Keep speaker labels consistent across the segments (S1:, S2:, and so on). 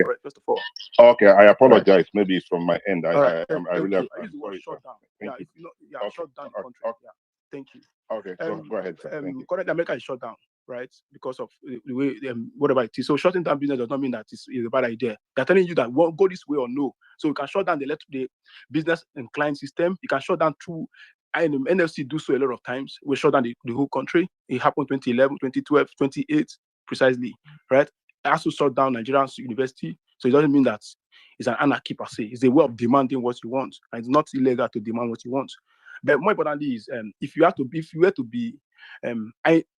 S1: Right, first of all.
S2: Okay, I apologize. Maybe it's from my end. I really
S1: I
S2: I'm
S1: use the word
S2: sorry, sir.
S1: shut down.
S2: Thank
S1: Yeah,
S2: you.
S1: if you know, yeah,
S2: Okay,
S1: shut down the
S2: okay,
S1: country.
S2: okay.
S1: Yeah, thank you.
S2: Okay, go ahead, sir. Thank you.
S1: Currently, America is shut down, right? Because of the way whatever it is. So shutting down business does not mean that it's a bad idea. They're telling you that go this way or no. So you can shut down the business and client system. You can shut down through. NFC do so a lot of times. We shut down the whole country. It happened 2011, 2012, 2028, precisely, right? It has to shut down Nigerian's university. So it doesn't mean that it's an anarchy per se. It's a way of demanding what you want. And it's not illegal to demand what you want. But more importantly is if you were to be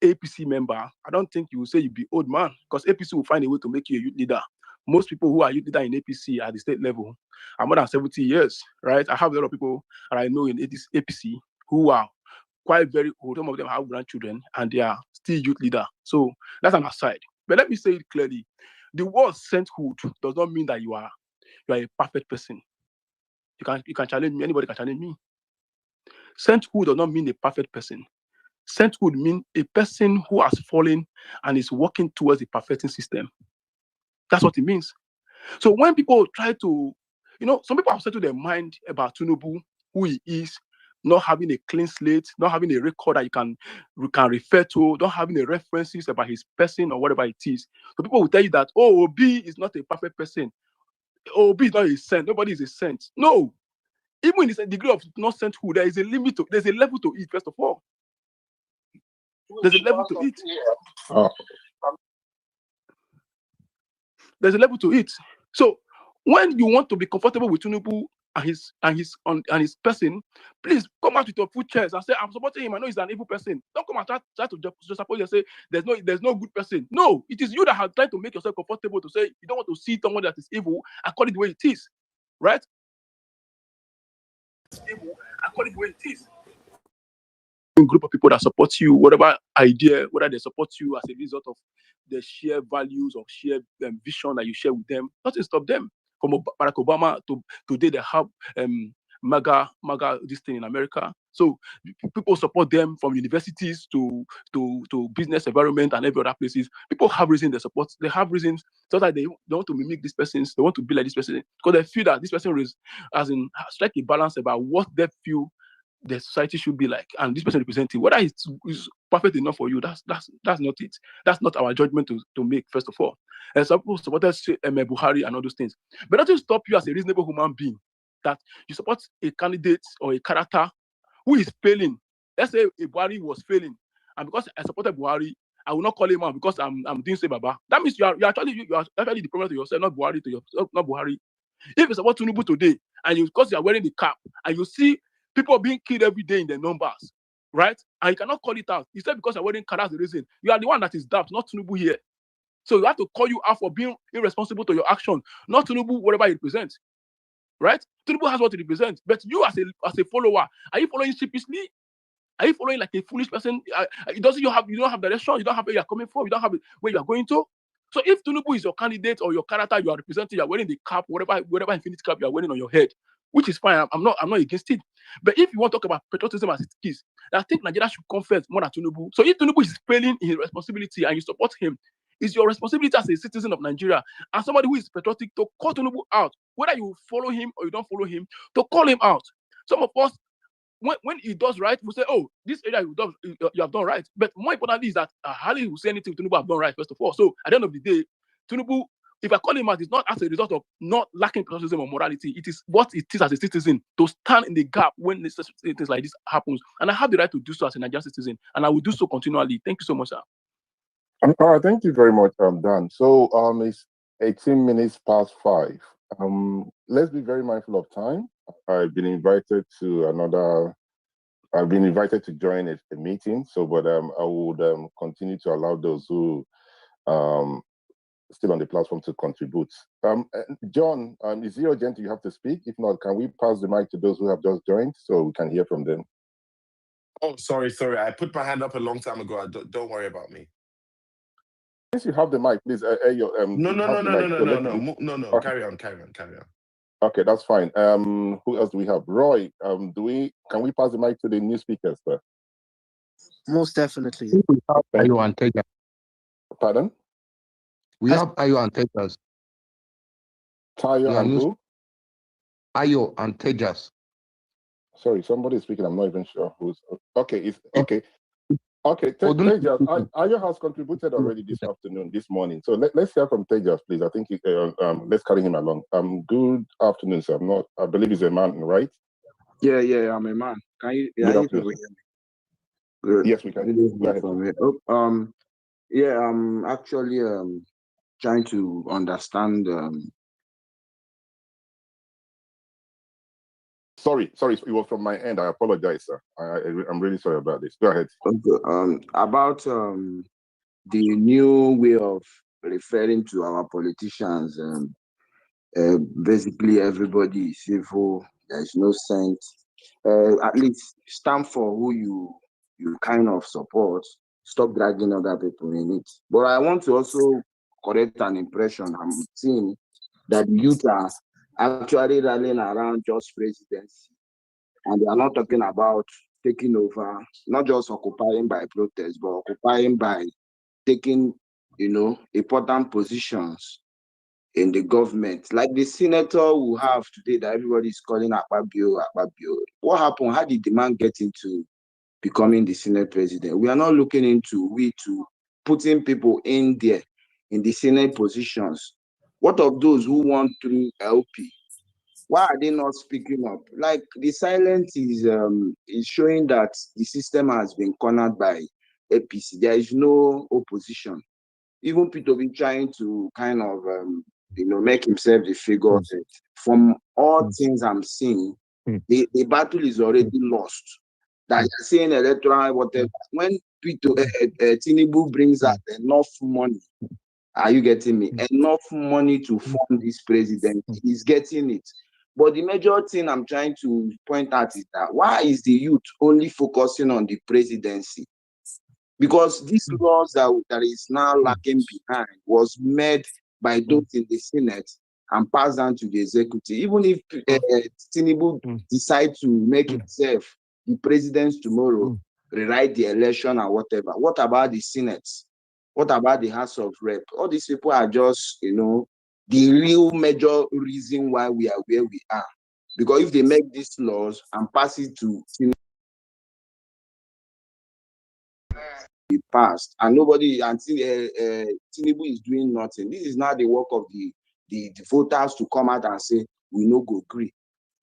S1: APC member, I don't think you will say you be old man, because APC will find a way to make you a youth leader. Most people who are youth leader in APC at the state level are more than 70 years, right? I have a lot of people that I know in APC who are quite very old. Some of them have grandchildren and they are still youth leader. So that's an aside. But let me say it clearly. The word sainthood does not mean that you are a perfect person. You can challenge me. Anybody can challenge me. Sainthood does not mean a perfect person. Sainthood means a person who has fallen and is working towards a perfecting system. That's what it means. So when people try to, some people have settled their mind about Tinubu, who he is, not having a clean slate, not having a record that you can refer to, not having a references about his person or whatever it is. So people will tell you that, oh, Obi is not a perfect person. Obi is not a saint. Nobody is a saint. No. Even in this degree of not sainthood, there's a level to it, first of all. There's a level to it. There's a level to it. So when you want to be comfortable with Tinubu and his person, please come out with your full chest and say, I'm supporting him. I know he's an evil person. Don't come and try to just suppose you say there's no good person. No, it is you that have tried to make yourself comfortable to say you don't want to see someone that is evil and call it the way it is. Right? Evil and call it the way it is. Group of people that support you, whatever idea, whether they support you as a result of the shared values or shared vision that you share with them, nothing stop them. From Barack Obama to today, they have MAGA this thing in America. So people support them from universities to business environment and every other places. People have reasons they support. They have reasons so that they want to mimic these persons. They want to be like this person because they feel that this person is strike a balance about what they feel the society should be like, and this person representing whether it's perfect enough for you. That's not it. That's not our judgment to make. First of all, and some people supported Buhari and all those things, but nothing stop you as a reasonable human being that you support a candidate or a character who is failing. Let's say Buhari was failing, and because I supported Buhari, I will not call him out because I'm doing say Baba. That means you are actually the problem to yourself, not Buhari to yourself, not Buhari. If you support Tinubu today, and because you are wearing the cap, and you see people being killed every day in their numbers, right? And you cannot call it out. You said because you're wearing car, that's the reason. You are the one that is daft, not Tinubu here. So you have to call you out for being irresponsible to your action, not Tinubu, whatever he represents, right? Tinubu has what he represents, but you as a follower, are you following sheepishly? Are you following like a foolish person? You don't have direction. You don't have where you're coming from. You don't have where you're going to. So if Tinubu is your candidate or your character you are representing, you're wearing the cap, whatever infinite cap you are wearing on your head, which is fine. I'm not against it. But if you want to talk about patriotism as it is, I think Nigeria should confess more than Tinubu. So if Tinubu is failing in his responsibility and you support him, it's your responsibility as a citizen of Nigeria and somebody who is patriotic to call Tinubu out, whether you follow him or you don't follow him, to call him out. Some of us, when he does right, we say, oh, this area you have done right. But more importantly is that hardly will say anything Tinubu have done right, first of all. So at the end of the day, Tinubu, if I call him out, it's not as a result of not lacking patriotism or morality. It is what it is as a citizen to stand in the gap when things like this happens. And I have the right to do so as a Nigerian citizen. And I will do so continually. Thank you so much, sir.
S2: Thank you very much, Dan. So it's 18 minutes past 5. Let's be very mindful of time. I've been invited to join a meeting. So, but I would continue to allow those who still on the platform to contribute. John, is it urgent you have to speak? If not, can we pass the mic to those who have just joined so we can hear from them?
S3: Oh, sorry. I put my hand up a long time ago. Don't worry about me.
S2: Since you have the mic, please.
S3: No.
S2: Okay.
S3: Carry on.
S2: Okay, that's fine. Who else do we have? Roy, can we pass the mic to the new speakers, sir?
S4: Most definitely.
S5: We have
S2: Thank
S5: Ayo
S2: you.
S5: and Tejas.
S2: Pardon?
S5: We have Ayo and Tejas.
S2: Tayo and who?
S5: Ayo and Tejas.
S2: Sorry, somebody is speaking. I'm not even sure who's. Okay, it's okay. Okay,
S5: Odun-
S2: Tejas, Ayo has contributed already this afternoon, this morning. So let's hear from Tejas, please. I think let's carry him along. Good afternoon, sir. I believe he's a man, right?
S6: Yeah, I'm a man. Can you?
S2: Good
S6: Yeah,
S2: afternoon,
S6: you
S2: sir.
S6: Good.
S2: Yes, we can.
S6: Good
S2: Go
S6: evening
S2: ahead.
S6: from here. Yeah, I'm actually trying to understand.
S2: Sorry, it was from my end. I apologize, sir. I'm really sorry about this. Go ahead.
S6: About the new way of referring to our politicians. Basically, everybody is civil. There is no sense. At least stand for who you kind of support. Stop dragging other people in it. But I want to also correct an impression I'm seeing that the youth are actually rallying around just presidency, and they are not talking about taking over, not just occupying by protest, but occupying by taking, important positions in the government. Like the senator we have today that everybody is calling Akpabio. What happened? How did the man get into becoming the Senate president? We are not looking into putting people in there in the Senate positions. What of those who want through LP? Why are they not speaking up? Like the silence is showing that the system has been cornered by APC. There is no opposition. Even Peter been trying to kind of make himself the figure of it. From all things I'm seeing, the battle is already lost. That you're saying electoral whatever. When Peter Tinubu brings out enough money, are you getting me? Enough money to fund this president, he's getting it. But the major thing I'm trying to point out is that why is the youth only focusing on the presidency? Because these laws that is now lagging behind was made by those in the Senate and passed down to the executive. Even if Tinubu decide to make himself the president tomorrow, rewrite the election and whatever, what about the Senate? What about the House of Rep? All these people are just, the real major reason why we are where we are. Because if they make these laws and pass it to be passed, and nobody until Tinubu is doing nothing. This is not the work of the voters to come out and say we no go agree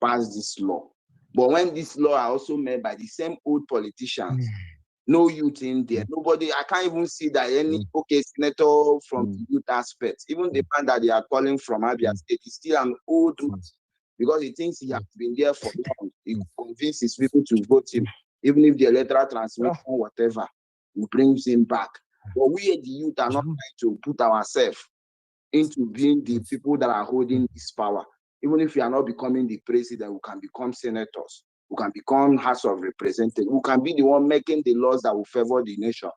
S6: pass this law. But when this law are also made by the same old politicians, no youth in there, nobody. I can't even see that any senator from the youth aspect, even the man that they are calling from Abia State is still an old man because he thinks he has been there for long. He convinces his people to vote him, even if the electoral transmission, whatever, will bring him back. But we, the youth, are not trying to put ourselves into being the people that are holding this power. Even if we are not becoming the president, we can become senators, we can become House of Representatives, we can be the one making the laws that will favor the nation.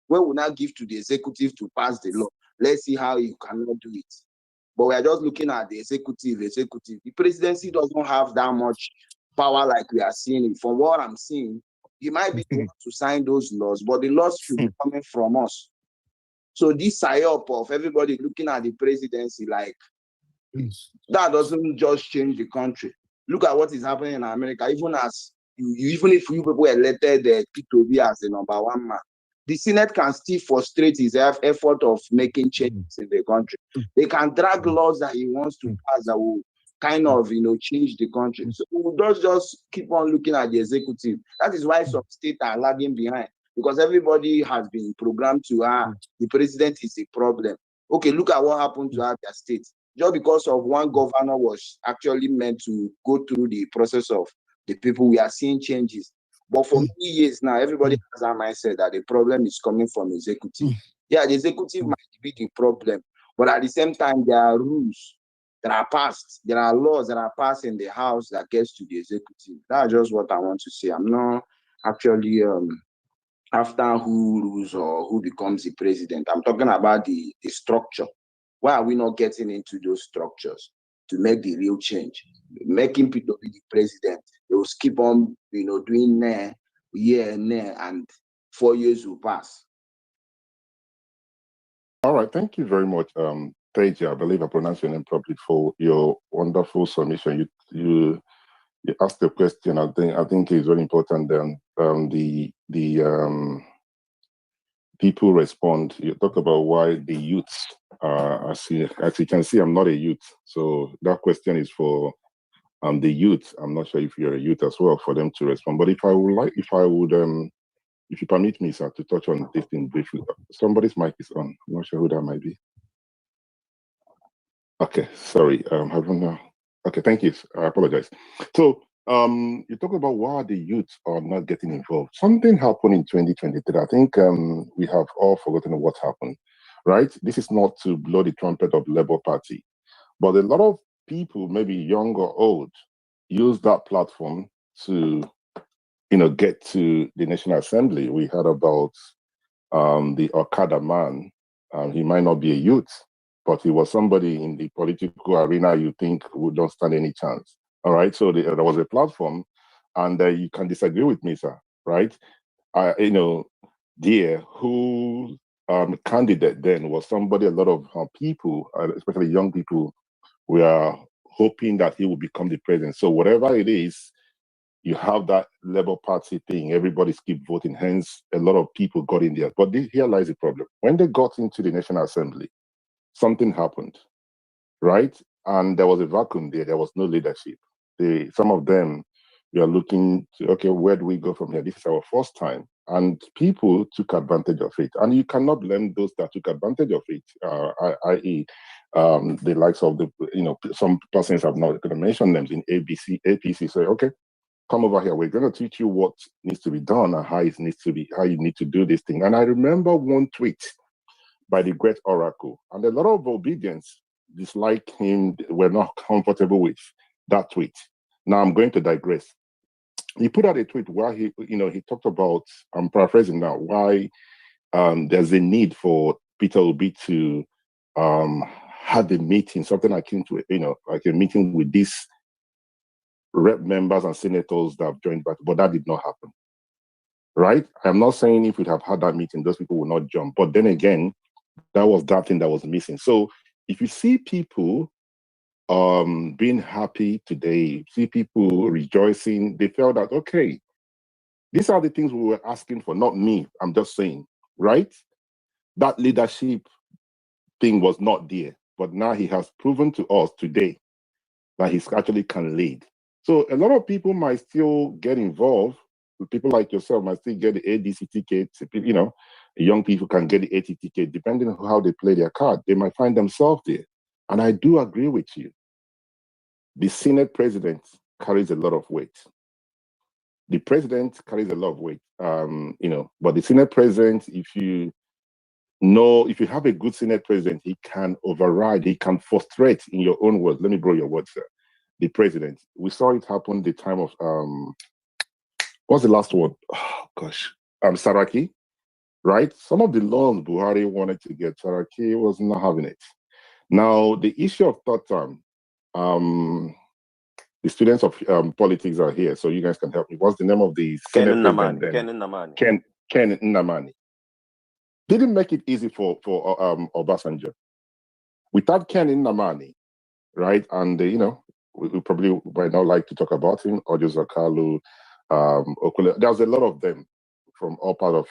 S6: We will not give to the executive to pass the law. Let's see how you cannot do it. But we are just looking at the executive. The presidency doesn't have that much power like we are seeing it. From what I'm seeing, he might be the one to sign those laws, but the laws should be coming from us. So this psyop of everybody looking at the presidency like that doesn't just change the country. Look at what is happening in America. Even as even if you people elected P2B as the number one man, the Senate can still frustrate his effort of making changes in the country. They can drag laws that he wants to pass that will kind of change the country. So we don't just keep on looking at the executive. That is why some states are lagging behind, because everybody has been programmed to the president is a problem. Okay, look at what happened to Abia State. Just because of one governor was actually meant to go through the process of the people, we are seeing changes. But for many years now, everybody has that mindset that the problem is coming from executive. Yeah, the executive might be the problem, but at the same time, there are rules that are passed. There are laws that are passed in the house that gets to the executive. That's just what I want to say. I'm not actually after who rules or who becomes the president. I'm talking about the structure. Why are we not getting into those structures? to make the real change. Making people be the president, they will keep on, doing year and there, and 4 years will pass.
S2: All right, thank you very much, Teja. I believe I pronounced your name properly, for your wonderful submission. You asked the question. I think it's very important. The people respond. You talk about why the youths. As you can see, I'm not a youth, so that question is for the youth. I'm not sure if you're a youth as well, for them to respond. But if you permit me, sir, to touch on this thing briefly. Somebody's mic is on. I'm not sure who that might be. Okay, sorry. Okay, thank you. I apologize. So, you talk about why the youth are not getting involved. Something happened in 2023. I think we have all forgotten what happened, right? This is not to blow the trumpet of Labour Party, but a lot of people, maybe young or old, use that platform to, get to the National Assembly. We heard about the Okada man. He might not be a youth, but he was somebody in the political arena you think would not stand any chance. All right, so there was a platform, and you can disagree with me, sir, right? Dear, who candidate then was somebody a lot of people, especially young people, were hoping that he would become the president. So whatever it is, you have that Labour Party thing. Everybody keep voting. Hence, a lot of people got in there. But here lies the problem. When they got into the National Assembly, something happened, right? And there was a vacuum there. There was no leadership. Some of them were looking to, okay, where do we go from here? This is our first time. And people took advantage of it. And you cannot blame those that took advantage of it, i.e., the likes of some persons have not going to mention them in APC say, okay, come over here. We're going to teach you what needs to be done and how you need to do this thing. And I remember one tweet by the great Oracle, and a lot of obedience dislike him, were not comfortable with that tweet. Now I'm going to digress. He put out a tweet where he talked about, I'm paraphrasing now, why there's a need for Peter Obi to have a meeting, something akin to, like a meeting with these rep members and senators that have joined back, but that did not happen, right? I'm not saying if we'd have had that meeting, those people would not jump, but then again, that was that thing that was missing. So if you see people being happy today, see people rejoicing, they felt that, okay, these are the things we were asking for, not me, I'm just saying, right? That leadership thing was not there, but now he has proven to us today that he actually can lead. So a lot of people might still get involved. People like yourself might still get the ADC ticket. Young people can get the AT ticket, depending on how they play their card. They might find themselves there. And I do agree with you. The Senate president carries a lot of weight. The president carries a lot of weight, but the Senate president, if you have a good Senate president, he can override, he can frustrate, in your own words. Let me borrow your words, sir. The president. We saw it happen the time of what's the last one? Oh gosh, Saraki, right? Some of the loans Buhari wanted to get, Saraki was not having it. Now the issue of third term, the students of politics are here, so you guys can help me. What's the name of the Senate president then? Ken Nnamani. Didn't make it easy for Obasanjo. Without Ken Nnamani, right? And we probably might not like to talk about him, Ojo Zakalu, Okule. There's a lot of them from all part of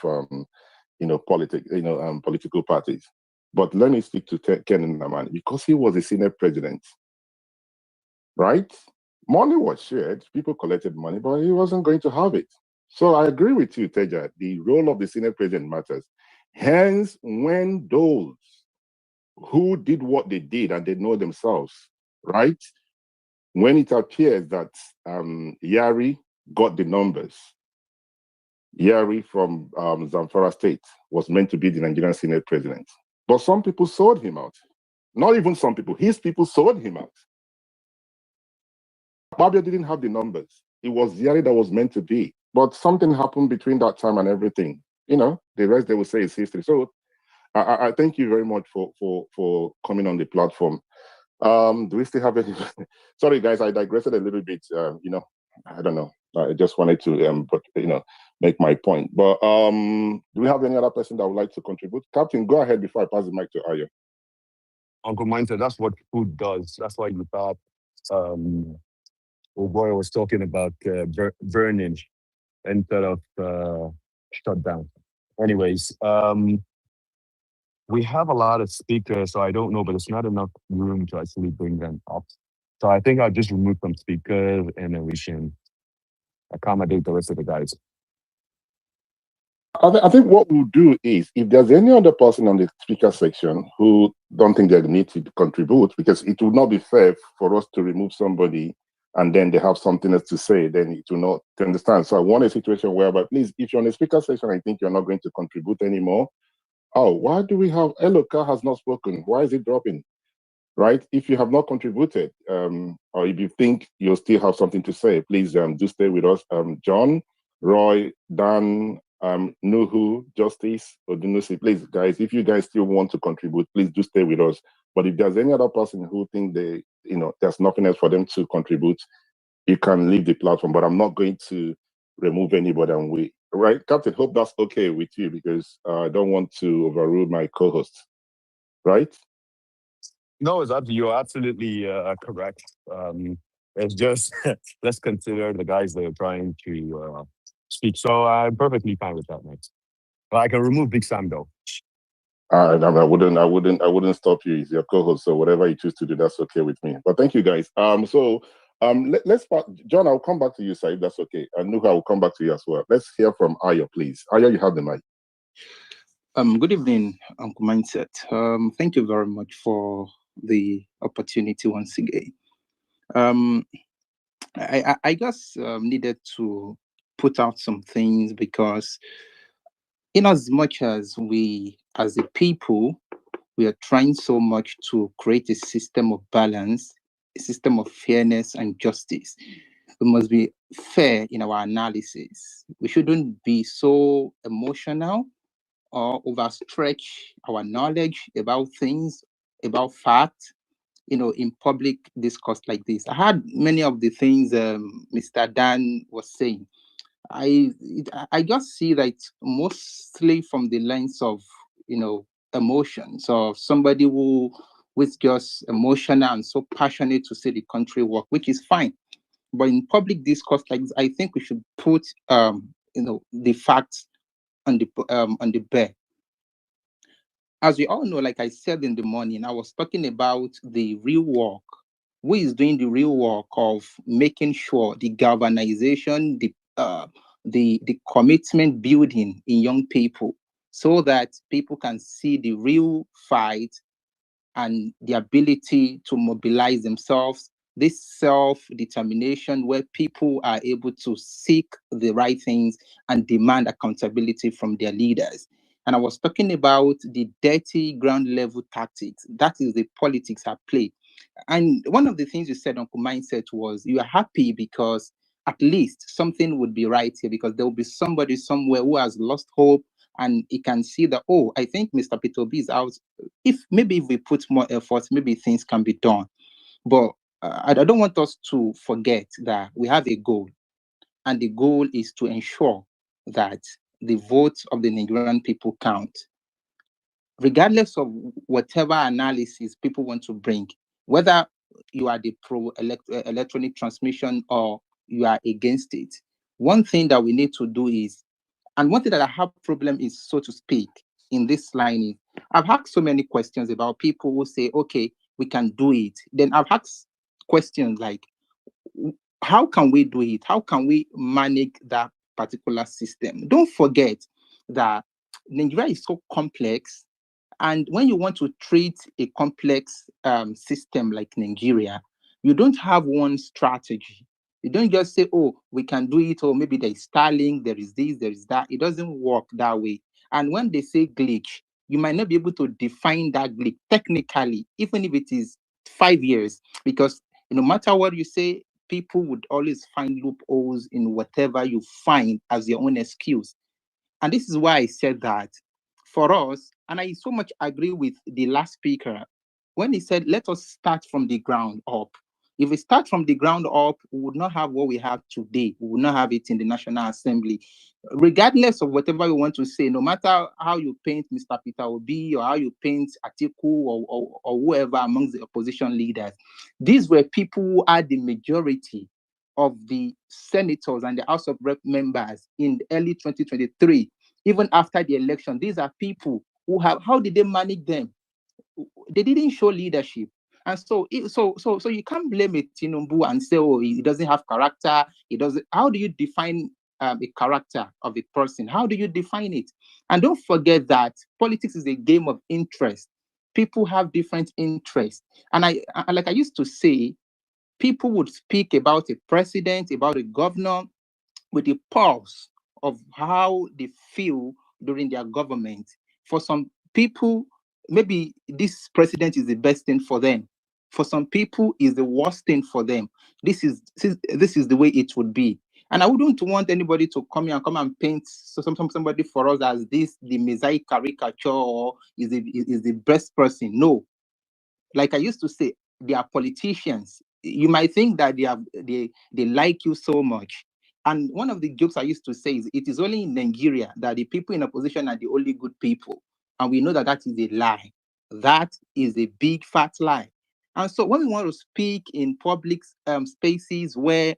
S2: political parties. But let me speak to Ken Nnamani, because he was a Senate president, right? Money was shared, people collected money, but he wasn't going to have it. So I agree with you, Teja. The role of the Senate president matters. Hence, when those who did what they did and they know themselves, right? When it appears that Yari got the numbers, Yari from Zamfara State was meant to be the Nigerian Senate president. But some people sold him out. Not even some people, his people sold him out. Babia didn't have the numbers. It was Yari that was meant to be. But something happened between that time and everything. The rest they will say is history. So I thank you very much for coming on the platform. Do we still have any? Sorry, guys, I digressed a little bit. I don't know. I just wanted to, make my point. But do we have any other person that would like to contribute? Captain, go ahead before I pass the mic to Ayo.
S7: Uncle Mindset, that's what food does. That's why you thought Ogoy was talking about burning instead of shut down. Anyways, we have a lot of speakers, so I don't know, but it's not enough room to actually bring them up. So I think I'll just remove some speakers and then we can accommodate the rest of the guys.
S2: I think what we'll do is, if there's any other person on the speaker section who don't think they need to contribute, because it would not be fair for us to remove somebody and then they have something else to say, then it will not, to understand. So I want a situation whereby, please, if you're on the speaker section, I think you're not going to contribute anymore. Oh, why do we have, Eloka has not spoken. Why is it dropping? Right? If you have not contributed, or if you think you'll still have something to say, please do stay with us. John, Roy, Dan, Nuhu, Justice, Odunusi, please, guys, if you guys still want to contribute, please do stay with us. But if there's any other person who think there's nothing else for them to contribute, you can leave the platform. But I'm not going to remove anybody and wait. Right, Captain, hope that's okay with you, because I don't want to overrule my co-host. Right?
S7: No, you're absolutely correct. It's just let's consider the guys that are trying to speak. So I'm perfectly fine with that, mate. But I can remove Big Sam though.
S2: I wouldn't stop you. He's your co-host, so whatever you choose to do, that's okay with me. But thank you, guys. Let's start. John, I'll come back to you, sir, if that's okay. And Nuka, I'll come back to you as well. Let's hear from Ayo, please. Ayo, you have the mic.
S8: Good evening, Uncle Mindset. Thank you very much for the opportunity once again. I just needed to put out some things, because in as much as we, as a people, we are trying so much to create a system of balance, a system of fairness and justice. We must be fair in our analysis. We shouldn't be so emotional or overstretch our knowledge about things, about facts, in public discourse like this. I heard many of the things Mr. Dan was saying. I just see that mostly from the lens of, emotions, of somebody who is just emotional and so passionate to see the country work, which is fine. But in public discourse like this, I think we should put, the facts on the bear. As we all know, like I said in the morning, I was talking about the real work. Who is doing the real work of making sure the galvanization, the commitment building in young people, so that people can see the real fight and the ability to mobilize themselves, this self-determination where people are able to seek the right things and demand accountability from their leaders. And I was talking about the dirty ground level tactics. That is the politics at play. And one of the things you said, Uncle Mindset, was you are happy because at least something would be right here, because there will be somebody somewhere who has lost hope, and he can see that, oh, I think Mr. Peter B is out. If we put more effort, maybe things can be done. But I don't want us to forget that we have a goal, and the goal is to ensure that the votes of the Nigerian people count, regardless of whatever analysis people want to bring, whether you are the electronic transmission or you are against it. One thing that we need to do is, and one thing that I have problem is, so to speak, in this line is, I've asked so many questions about people who say, okay, we can do it. Then I've asked questions like, how can we do it? How can we manage that particular system? Don't forget that Nigeria is so complex. And when you want to treat a complex system like Nigeria, you don't have one strategy. You don't just say, oh, we can do it, or maybe there is Starlink, there is this, there is that. It doesn't work that way. And when they say glitch, you might not be able to define that glitch technically, even if it is 5 years, because no matter what you say, people would always find loopholes in whatever you find as your own excuse. And this is why I said that for us, and I so much agree with the last speaker, when he said, let us start from the ground up. If we start from the ground up, we would not have what we have today. We would not have it in the National Assembly. Regardless of whatever you want to say, no matter how you paint Mr. Peter Obi or how you paint Atiku or whoever amongst the opposition leaders, these were people who are the majority of the senators and the House of Rep members in early 2023. Even after the election, these are people who have, how did they manage them? They didn't show leadership. And so you can't blame it, Tinubu, and say, oh, he doesn't have character. He doesn't. How do you define a character of a person? How do you define it? And don't forget that politics is a game of interest. People have different interests. And like I used to say, people would speak about a president, about a governor, with the pulse of how they feel during their government. For some people, maybe this president is the best thing for them. For some people, is the worst thing for them. This is the way it would be. And I wouldn't want anybody to come and paint somebody for us as this the Messiah caricature or is the best person. No, like I used to say, they are politicians. You might think that they like you so much. And one of the jokes I used to say is, it is only in Nigeria that the people in opposition are the only good people. And we know that that is a lie. That is a big fat lie. And so when we want to speak in public spaces where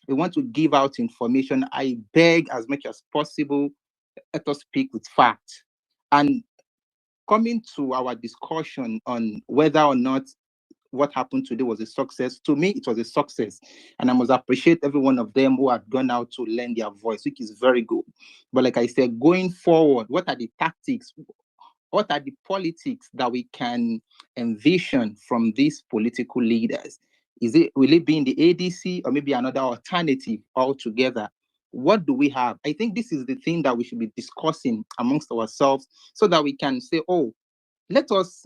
S8: we want to give out information, I beg as much as possible, let us speak with fact. And coming to our discussion on whether or not what happened today was a success, to me, it was a success. And I must appreciate every one of them who had gone out to lend their voice, which is very good. But like I said, going forward, what are the tactics? What are the politics that we can envision from these political leaders? Will it be in the ADC or maybe another alternative altogether? What do we have? I think this is the thing that we should be discussing amongst ourselves so that we can say, oh, let us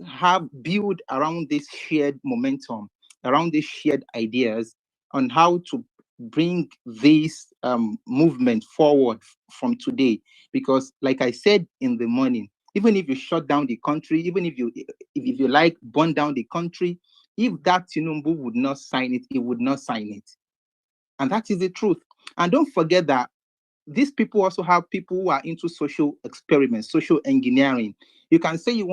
S8: build around this shared momentum, around these shared ideas on how to bring this movement forward from today. Because like I said in the morning, even if you shut down the country, even if you like burn down the country, if that Tinubu would not sign it, he would not sign it. And that is the truth. And don't forget that these people also have people who are into social experiments, social engineering. You can say you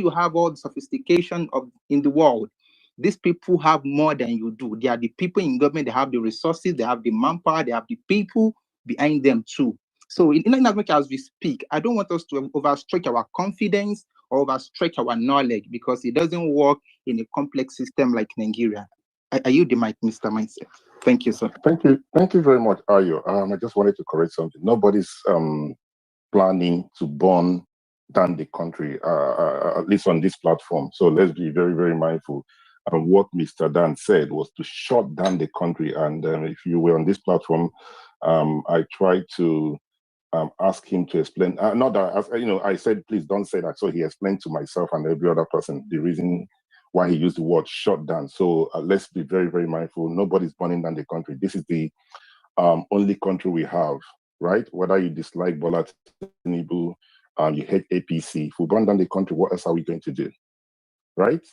S8: have all the sophistication in the world. These people have more than you do. They are the people in government, they have the resources, they have the manpower, they have the people behind them too. So in as much as we speak, I don't want us to overstretch our confidence or overstretch our knowledge, because it doesn't work in a complex system like Nigeria. Are you the mic, Mr. Mindset? Thank you, sir.
S2: Thank you very much, Ayo. I just wanted to correct something. Nobody's planning to burn down the country, at least on this platform. So let's be very, very mindful. What Mr. Dan said was to shut down the country. And if you were on this platform, I tried to ask him to explain. Not that, I said, please don't say that. So he explained to myself and every other person the reason why he used the word shut down. So let's be very, very mindful. Nobody's burning down the country. This is the only country we have, right? Whether you dislike Bola Tinubu, you hate APC. If we burn down the country, what else are we going to do, right?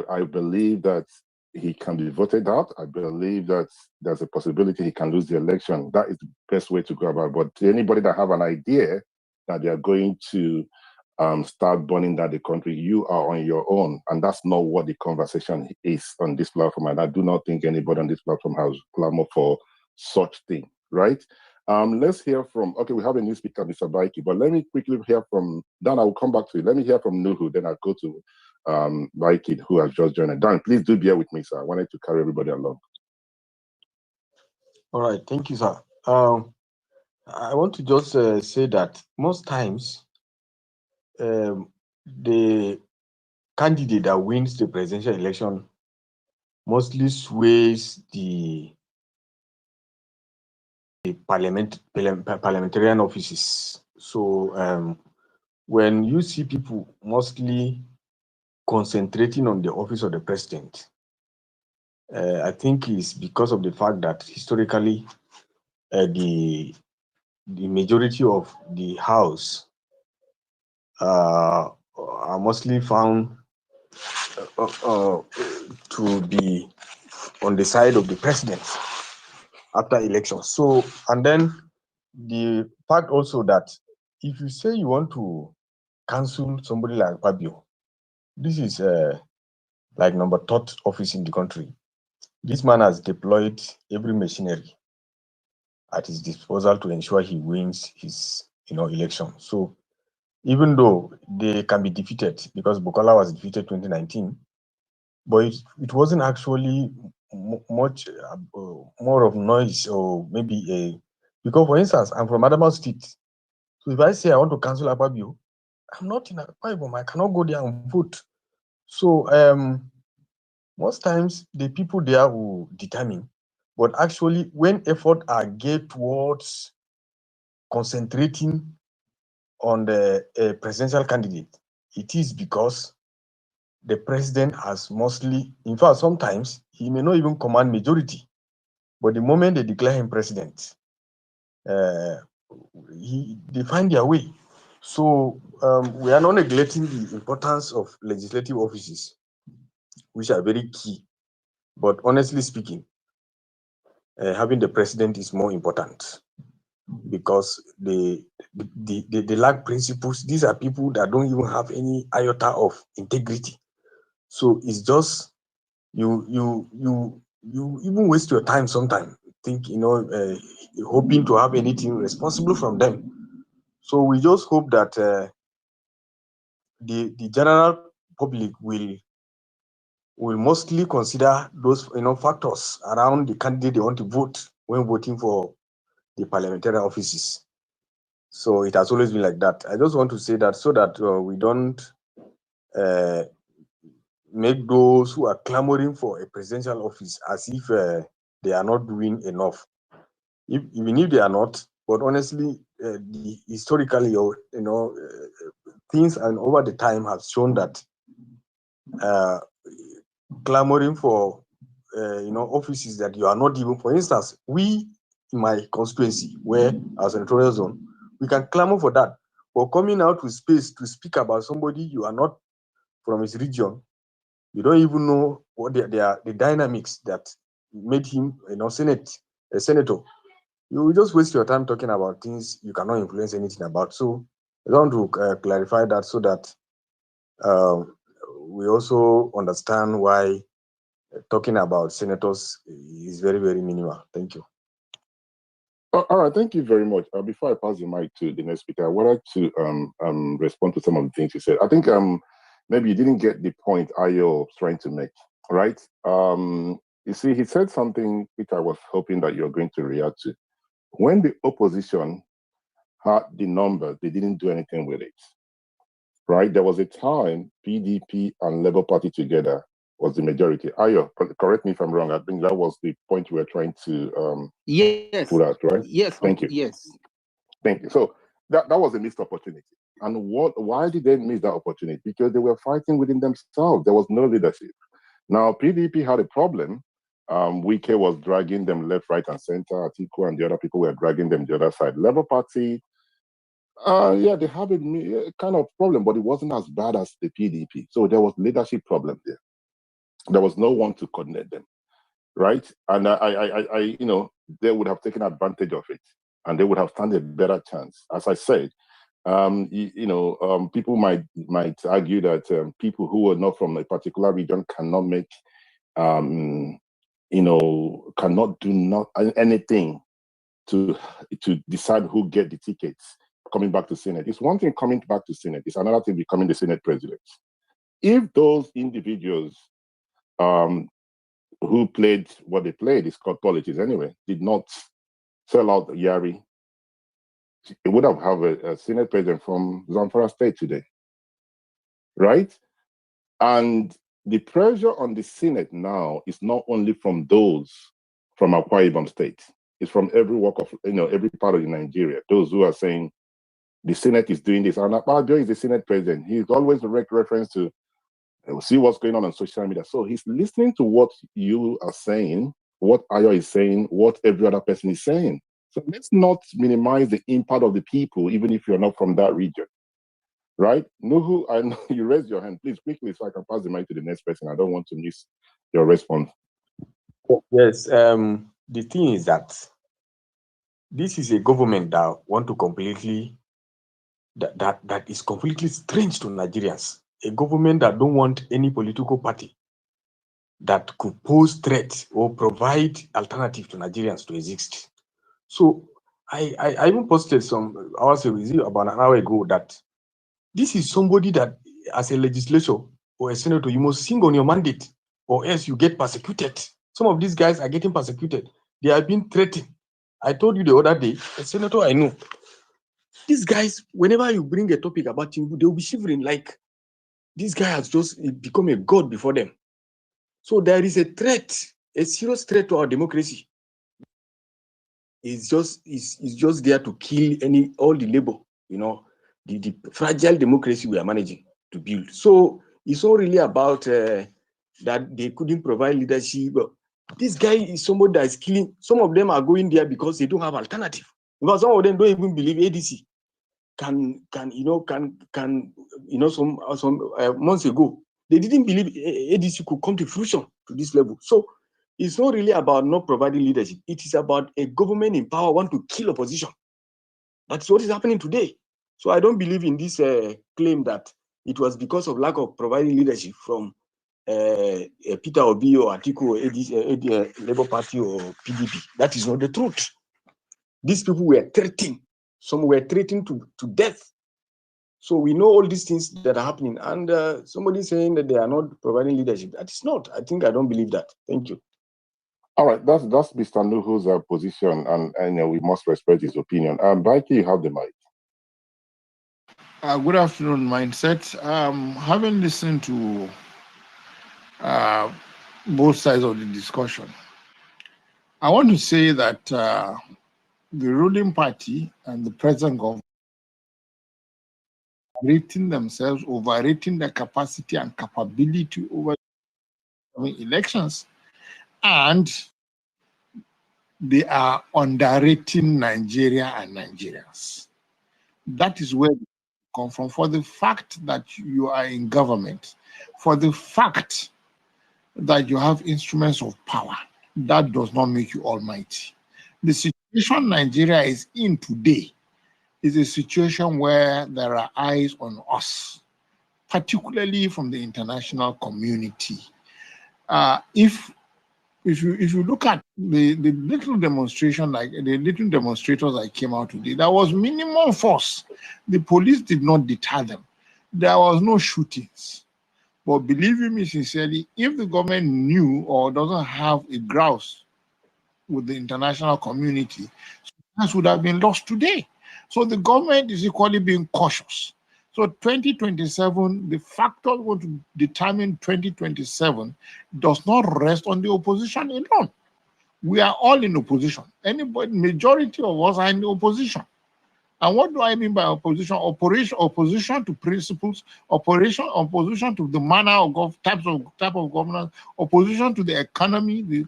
S2: I believe that he can be voted out. I believe that there's a possibility he can lose the election. That is the best way to go about it. But to anybody that have an idea that they are going to start burning down the country, you are on your own. And that's not what the conversation is on this platform. And I do not think anybody on this platform has clamor for such thing, right? Let's hear from, okay, we have a new speaker, Mr. Baiki, but let me quickly hear from Dan. I will come back to you. Let me hear from Nuhu, then I'll go to Baiki, who has just joined. Dan, please do bear with me, sir. I wanted to carry everybody along.
S5: All right, thank you, sir. I want to just say that most times, the candidate that wins the presidential election mostly sways the parliamentarian offices. So when you see people mostly concentrating on the office of the president, I think it's because of the fact that historically the majority of the House are mostly found to be on the side of the president after elections. So, and then the fact also that if you say you want to cancel somebody like Fabio, this is like number third office in the country. This man has deployed every machinery at his disposal to ensure he wins his election. So even though they can be defeated, because Bukola was defeated 2019, but it wasn't actually much more of noise, or maybe because, for instance, I'm from Adamawa State. So if I say I want to cancel Akpabio, I'm not in Akwa Ibom. I cannot go there and vote. So most times the people there will determine, but actually when efforts are geared towards concentrating on the presidential candidate, it is because the president has mostly, in fact, sometimes he may not even command majority, but the moment they declare him president, they find their way. So we are not neglecting the importance of legislative offices, which are very key. But honestly speaking, having the president is more important, because they lack principles. These are people that don't even have any iota of integrity. So it's just you even waste your time sometimes, think, hoping to have anything responsible from them. So we just hope that the general public will mostly consider those factors around the candidate they want to vote when voting for the parliamentary offices. So it has always been like that. I just want to say that so that we don't make those who are clamoring for a presidential office as if they are not doing enough. Even if they are not, but honestly, historically, things and over the time have shown that clamoring for offices that you are not even, for instance, we in my constituency, where as an electoral zone, we can clamor for that. But coming out with space to speak about somebody you are not from his region, you don't even know what the dynamics that made him a senator. You will just waste your time talking about things you cannot influence anything about. So I want to clarify that, so that we also understand why talking about senators is very, very minimal. Thank you.
S2: All right, thank you very much. Before I pass the mic to the next speaker, I wanted to respond to some of the things you said. I think maybe you didn't get the point Ayo was trying to make, right? You see, he said something which I was hoping that you're going to react to. When the opposition had the numbers, they didn't do anything with it, right? There was a time PDP and Labour Party together was the majority. Ayo, correct me if I'm wrong. I think that was the point you were trying to
S8: yes,
S2: put out, right?
S8: yes,
S2: Thank you.
S8: Yes.
S2: Thank you. So that was a missed opportunity. And why did they miss that opportunity? Because they were fighting within themselves. There was no leadership. Now, PDP had a problem. Wike was dragging them left, right, and center. Atiku and the other people were dragging them the other side. Labour Party, they have a kind of problem, but it wasn't as bad as the PDP. So there was leadership problem there. There was no one to coordinate them, right? And I they would have taken advantage of it, and they would have stand a better chance. As I said, people might argue that people who are not from a particular region cannot make, cannot do anything to decide who get the tickets coming back to Senate. It's one thing coming back to Senate. It's another thing becoming the Senate president. If those individuals who played what they played, it's called politics anyway, did not sell out Yari, it would have a Senate president from Zamfara State today, right? And the pressure on the Senate now is not only from those from Akwa Ibom State, it's from every walk of, every part of Nigeria. Those who are saying the Senate is doing this. And Akpabio is the Senate president. He's always direct reference to see what's going on social media. So he's listening to what you are saying, what Ayo is saying, what every other person is saying. So let's not minimize the impact of the people, even if you're not from that region, right? Nuhu, I know you raised your hand. Please quickly so I can pass the mic to the next person. I don't want to miss your response.
S5: Yes, the thing is that this is a government that want to completely that is completely strange to Nigerians. A government that don't want any political party that could pose threat or provide alternative to Nigerians to exist. So I even posted some hours ago, about an hour ago, that this is somebody that, as a legislator or a senator, you must sing on your mandate, or else you get persecuted. Some of these guys are getting persecuted. They are being threatened. I told you the other day, a senator I know, these guys, whenever you bring a topic about Tinubu, they'll be shivering like this guy has just become a god before them. So there is a threat, a serious threat to our democracy. It's just there to kill all the labor, the fragile democracy we are managing to build. So it's not really about that they couldn't provide leadership. This guy is somebody that is killing. Some of them are going there because they don't have alternative. Because some of them don't even believe ADC can some months ago they didn't believe ADC could come to fruition to this level. So it's not really about not providing leadership. It is about a government in power want to kill opposition. That's what is happening today. So I don't believe in this claim that it was because of lack of providing leadership from Peter Obi or Atiku or ADC, Labour Party or PDP. That is not the truth. These people were threatening. Some were threatened to death. So we know all these things that are happening. And somebody saying that they are not providing leadership, that is not. I don't believe that. Thank you.
S2: All right, that's Mr. Nuhu's position, and we must respect his opinion. Baiki, you have the mic.
S9: Good afternoon, Mindset. Having listened to both sides of the discussion, I want to say that the ruling party and the present government rating themselves, overrating their capacity and capability over elections, and they are underrating Nigeria and Nigerians. That is where they come from. For the fact that you are in government, for the fact that you have instruments of power, that does not make you almighty. The situation Nigeria is in today is a situation where there are eyes on us, particularly from the international community. If you look at the little demonstration, like the little demonstrators that came out today, there was minimum force. The police did not deter them. There was no shootings. But believe me sincerely, if the government knew or doesn't have a grouse with the international community, students would have been lost today. So the government is equally being cautious. So 2027, the factors going to determine 2027 does not rest on the opposition alone. We are all in opposition. Majority of us are in the opposition. And what do I mean by opposition? Opposition to principles, opposition to the manner of type of governance, opposition to the economy,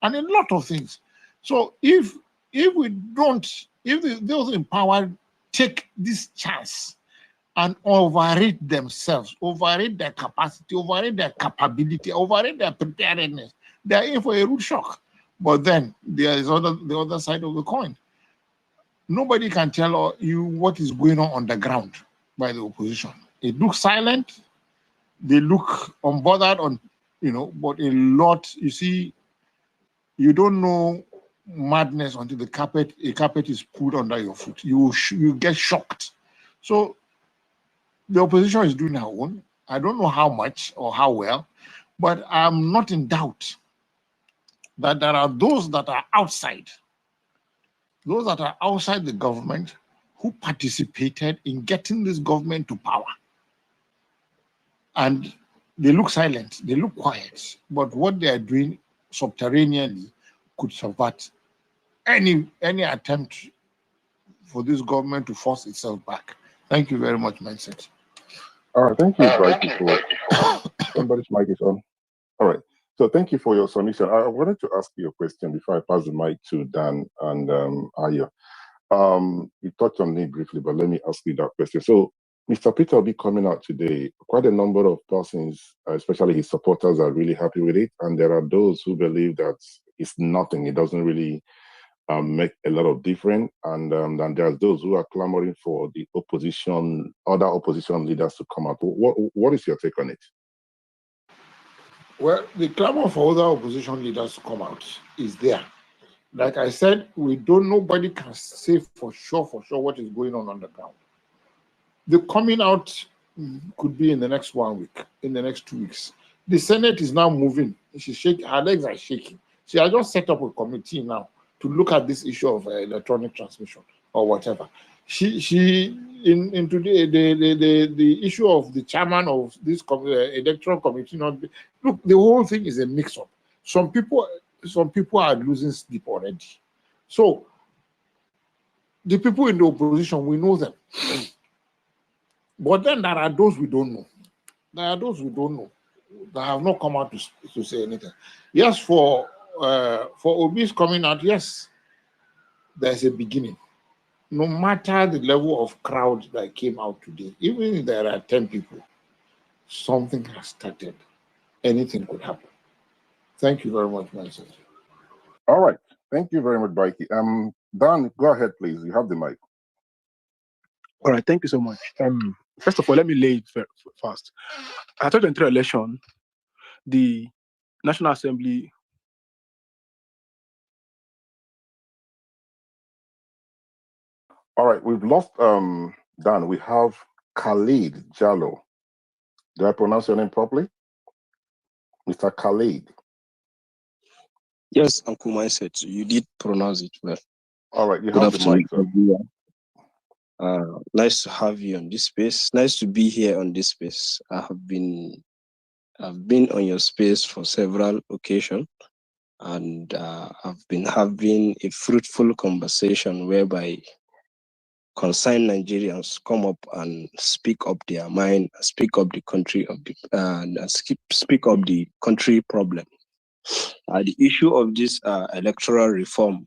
S9: and a lot of things. So if those in power take this chance and overrate themselves, overrate their capacity, overrate their capability, overrate their preparedness, they are in for a rude shock. But then there is the other side of the coin. Nobody can tell you what is going on the ground by the opposition. It looks silent. They look unbothered but a lot, you see, you don't know madness until a carpet is put under your foot. You get shocked. So the opposition is doing her own. I don't know how much or how well, but I'm not in doubt that there are those that are outside the government who participated in getting this government to power. And they look silent, they look quiet, but what they are doing subterraneously could subvert any attempt for this government to force itself back. Thank you very much, Mindset.
S2: All right, thank you, Brighty. Somebody's mic is on. All right, so thank you for your submission. I wanted to ask you a question before I pass the mic to Dan and Aya. You touched on it briefly, but let me ask you that question. So Mr. Peter will be coming out today. Quite a number of persons, especially his supporters, are really happy with it. And there are those who believe that it's nothing. It doesn't really make a lot of difference. And then there's those who are clamoring for the opposition, other opposition leaders to come out. What is your take on it?
S9: Well, the clamor for other opposition leaders to come out is there. Like I said, nobody can say for sure what is going on the ground. The coming out could be in the next 1 week, in the next 2 weeks. The Senate is now moving. She's shaking, her legs are shaking. She has just set up a committee now to look at this issue of electronic transmission or whatever. In today, the issue of the chairman of this electoral committee, look, the whole thing is a mix-up. Some people are losing sleep already. So the people in the opposition, we know them. But then there are those we don't know. There are those we don't know that have not come out to say anything. Yes, for Obi's coming out, yes, there's a beginning. No matter the level of crowd that came out today, even if there are 10 people, something has started. Anything could happen. Thank you very much, my son.
S2: All right. Thank you very much, Baiki. Dan, go ahead, please. You have the mic.
S1: All right, thank you so much. First of all, let me lay it fast. After the entire election, the National Assembly.
S2: All right, we've lost Dan. We have Khalid Jallo. Did I pronounce your name properly? Mr. Khalid.
S10: Yes, Uncle Mindset, you did pronounce it well.
S2: All right, you
S10: Good
S2: have the mic, sir.
S10: Nice to have you on this space. Nice to be here on this space. I've been on your space for several occasions, and I've been having a fruitful conversation whereby concerned Nigerians come up and speak up their mind, speak up the country of speak up the country problem. The issue of this electoral reform,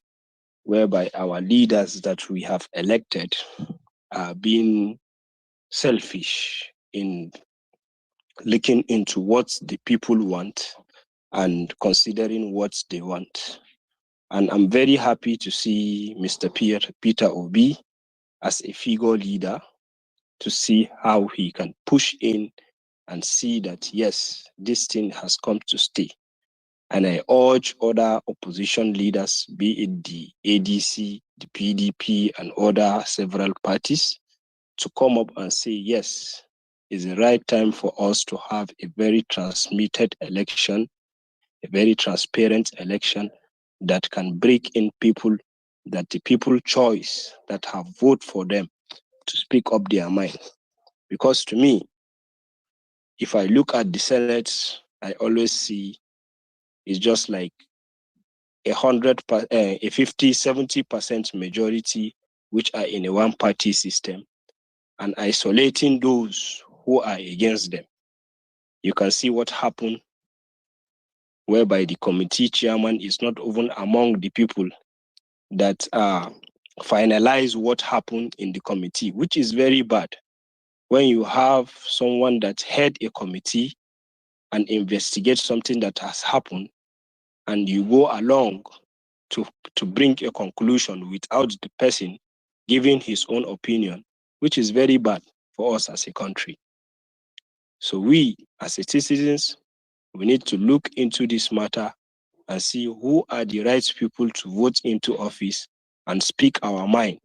S10: whereby our leaders that we have elected are being selfish in looking into what the people want and considering what they want. And I'm very happy to see Mr. Peter Obi as a figure leader, to see how he can push in and see that, yes, this thing has come to stay. And I urge other opposition leaders, be it the ADC, the PDP, and other several parties, to come up and say, yes, it's the right time for us to have a very transmitted election, a very transparent election that can break in people, that the people choice that have voted for them to speak up their mind. Because to me, if I look at the Senate, I always see it's just like a 50-70% majority which are in a one-party system, and isolating those who are against them. You can see what happened, whereby the committee chairman is not even among the people that finalize what happened in the committee, which is very bad. When you have someone that head a committee and investigate something that has happened, and you go along to bring a conclusion without the person giving his own opinion, which is very bad for us as a country. So we, as citizens, we need to look into this matter and see who are the right people to vote into office and speak our mind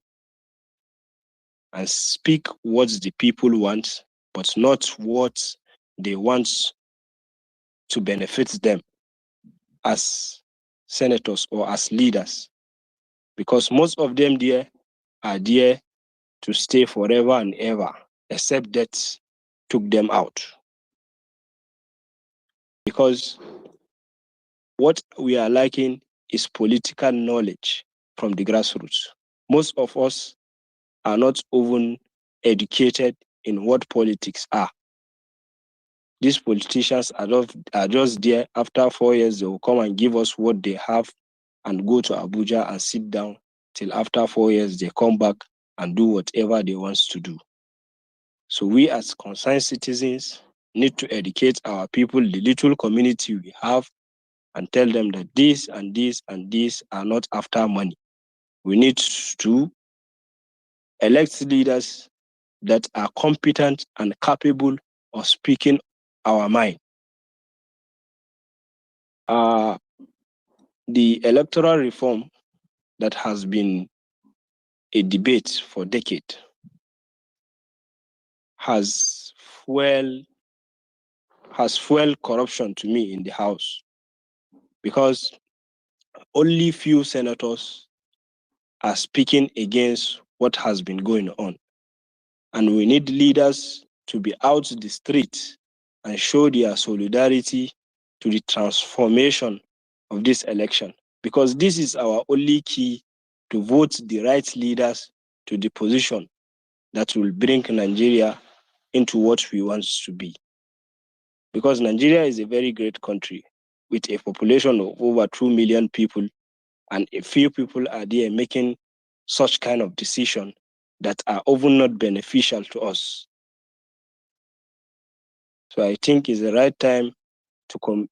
S10: and speak what the people want, but not what they want to benefit them as senators or as leaders. Because most of them there are there to stay forever and ever, except death took them out. Because what we are lacking is political knowledge from the grassroots. Most of us are not even educated in what politics are. These politicians are just there. After 4 years, they will come and give us what they have and go to Abuja and sit down till after 4 years, they come back and do whatever they want to do. So we as concerned citizens need to educate our people, the little community we have, and tell them that this and this and this are not after money. We need to elect leaders that are competent and capable of speaking our mind. The electoral reform that has been a debate for decades has fueled corruption to me in the House, because only few senators are speaking against what has been going on. And we need leaders to be out the street and show their solidarity to the transformation of this election, because this is our only key to vote the right leaders to the position that will bring Nigeria into what we want to be. Because Nigeria is a very great country with a population of over 2 million people, and a few people are there making such kind of decision that are often not beneficial to us. So I think it's the right time to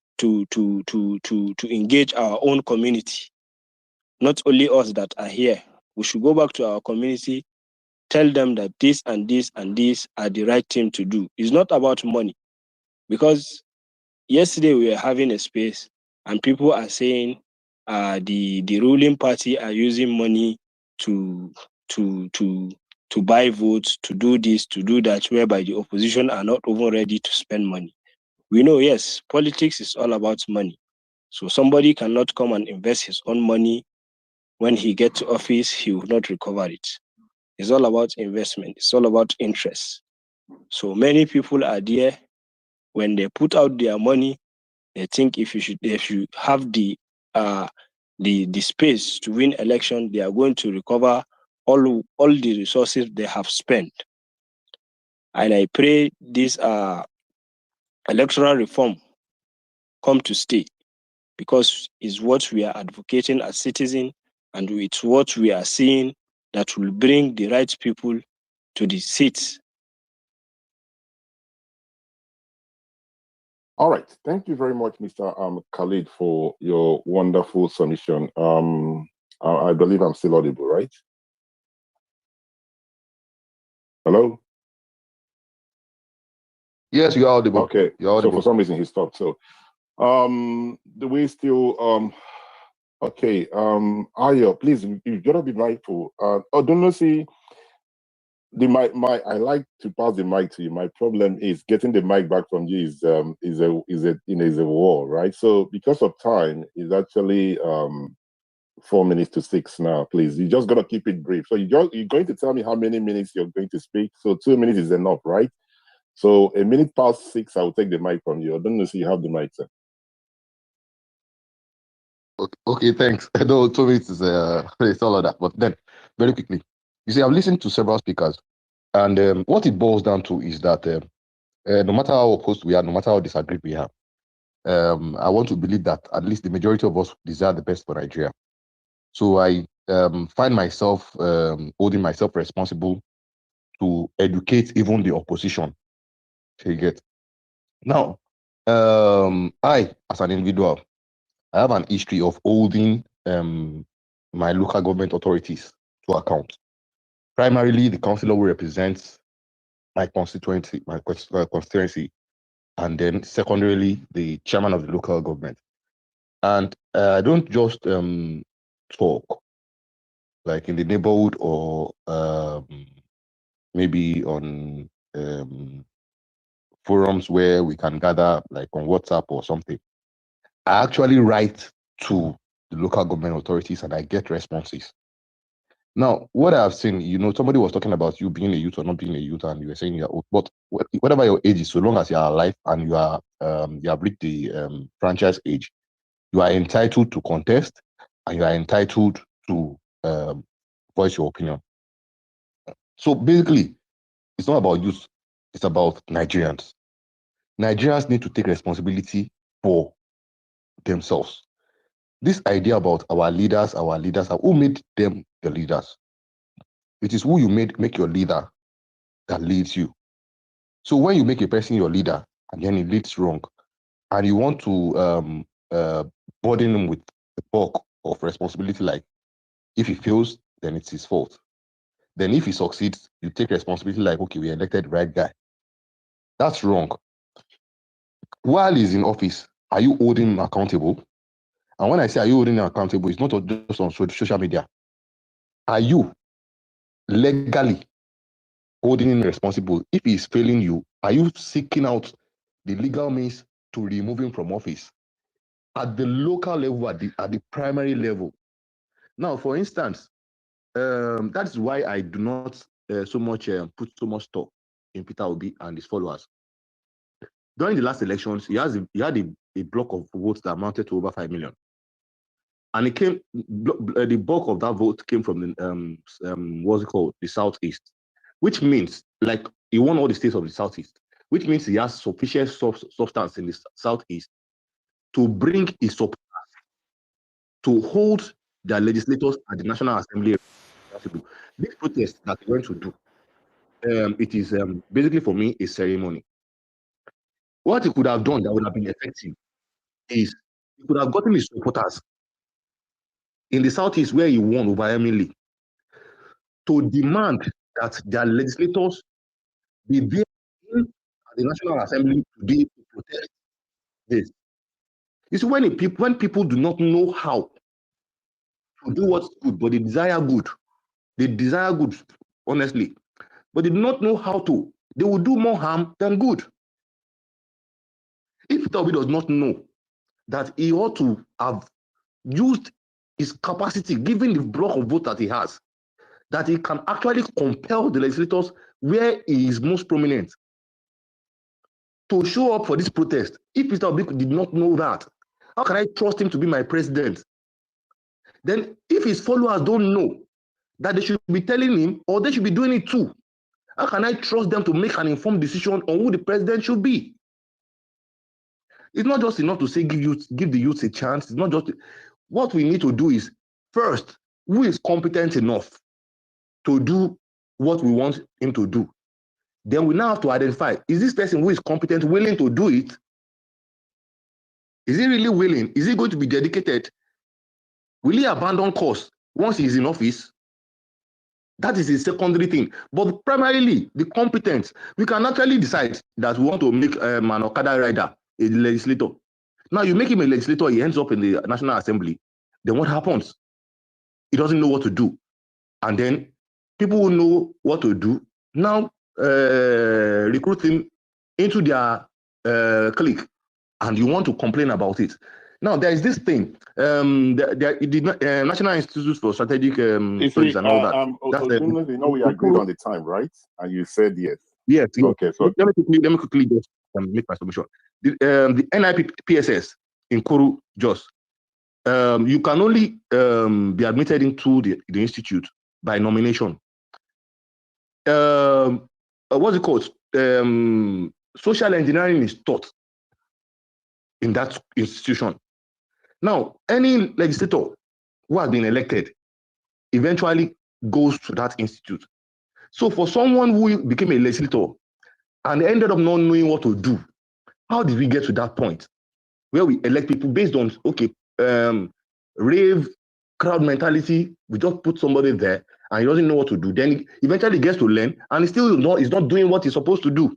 S10: engage our own community, not only us that are here. We should go back to our community, tell them that this and this and this are the right thing to do. It's not about money, because yesterday we were having a space and people are saying the ruling party are using money to buy votes, to do this, to do that, whereby the opposition are not even ready to spend money. We know, yes, politics is all about money. So somebody cannot come and invest his own money. When he gets to office, he will not recover it. It's all about investment. It's all about interest. So many people are there. When they put out their money, they think if you have the space to win election, they are going to recover all the resources they have spent. And I pray this electoral reform come to stay, because it's what we are advocating as citizens, and it's what we are seeing that will bring the right people to the seats.
S2: All right. Thank you very much, Mr. Khalid, for your wonderful submission. I believe I'm still audible, right? Hello?
S11: Yes, you're audible.
S2: Okay.
S11: You're audible.
S2: So for some reason he stopped. So do we still okay. Ayo, please, you gotta be mindful. Don't you see the mic, I like to pass the mic to you. My problem is getting the mic back from you is a war, right? So because of time, is actually 4 minutes to 6 now. Please, you just gotta keep it brief. So you're going to tell me how many minutes you're going to speak. So 2 minutes is enough, right? So a minute past 6, I will take the mic from you. I don't know if you have the mic, sir.
S11: Okay, thanks. I know 2 minutes is it's all of that, but then very quickly, you see, I've listened to several speakers, and what it boils down to is that no matter how opposed we are, no matter how disagreed we are, I want to believe that at least the majority of us desire the best for Nigeria. So I find myself holding myself responsible to educate even the opposition. So you get now, I as an individual, I have an history of holding my local government authorities to account. Primarily, the councillor who represents my constituency, and then secondarily, the chairman of the local government. And I don't just talk like in the neighborhood or maybe on forums where we can gather, like on WhatsApp or something. I actually write to the local government authorities and I get responses. Now, what I've seen, somebody was talking about you being a youth or not being a youth, and you were saying you're old, but whatever your age is, so long as you are alive and you have reached the franchise age, you are entitled to contest and you are entitled to voice your opinion. So basically, it's not about youth, it's about Nigerians. Nigerians need to take responsibility for themselves. This idea about our leaders, who made them the leaders? It is who you make your leader that leads you. So when you make a person your leader and then he leads wrong, and you want to burden him with the bulk of responsibility, like if he fails, then it's his fault. Then if he succeeds, you take responsibility like, okay, we elected the right guy. That's wrong. While he's in office, are you holding him accountable? And when I say are you holding him accountable, it's not just on social media. Are you legally holding him responsible? If he's failing you, are you seeking out the legal means to remove him from office? At the local level, at the primary level. Now, for instance, that's why I do not put so much stock in Peter Obi and his followers. During the last elections, he had a block of votes that amounted to over 5 million. And the bulk of that vote came from the, what's it called, the Southeast, which means, like, he won all the states of the Southeast, which means he has sufficient substance in the Southeast to bring his support to hold their legislators at the National Assembly. This protest that we're going to do, it is basically for me a ceremony. What he could have done that would have been effective is he could have gotten his supporters in the Southeast where he won over Emily to demand that their legislators be there at the National Assembly today to protest this. You see, when people do not know how to do what's good, but they desire good, honestly, but they do not know how to, they will do more harm than good. If Peter Obi does not know that he ought to have used his capacity, given the block of vote that he has, that he can actually compel the legislators where he is most prominent to show up for this protest. If Peter Obi did not know that, how can I trust him to be my president? Then if his followers don't know that they should be telling him, or they should be doing it too, how can I trust them to make an informed decision on who the president should be? It's not just enough to say give the youth a chance. It's not just what we need to do is first, who is competent enough to do what we want him to do? Then we now have to identify, is this person who is competent willing to do it? Is he really willing? Is he going to be dedicated? Will he abandon course once he's in office? That is a secondary thing. But primarily, the competence. We can actually decide that we want to make an Okada rider a legislator. Now, you make him a legislator, he ends up in the National Assembly. Then what happens? He doesn't know what to do. And then people who know what to do now recruit him into their clique, and you want to complain about it. Now, there is this thing, the National Institute for Strategic Studies and all that.
S2: You know, we agreed on the time, right? And you said yes.
S11: Yes.
S2: Okay, so
S11: let me quickly just make my submission. The NIPSS in Kuru, Jos, you can only be admitted into the institute by nomination. What's it called? Social engineering is taught in that institution. Now, any legislator who has been elected eventually goes to that institute. So for someone who became a legislator and ended up not knowing what to do, how did we get to that point where we elect people based on, okay, rave, crowd mentality, we just put somebody there and he doesn't know what to do. Then he eventually gets to learn and he still is not doing what he's supposed to do.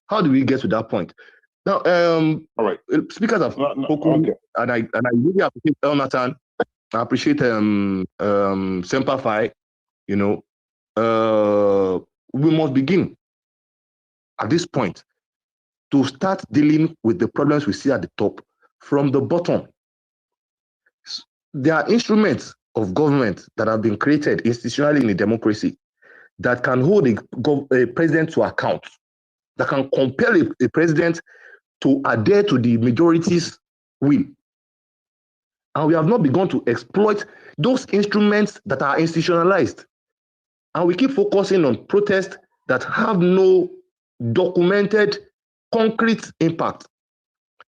S11: How do we get to that point? Now,
S2: all right.
S11: Speakers have spoken, okay. and I really appreciate Elnathan. I appreciate Semper Fi. You know, we must begin at this point to start dealing with the problems we see at the top from the bottom. There are instruments of government that have been created institutionally in a democracy that can hold a president to account, that can compel a president to adhere to the majority's will. And we have not begun to exploit those instruments that are institutionalized. And we keep focusing on protests that have no documented, concrete impact.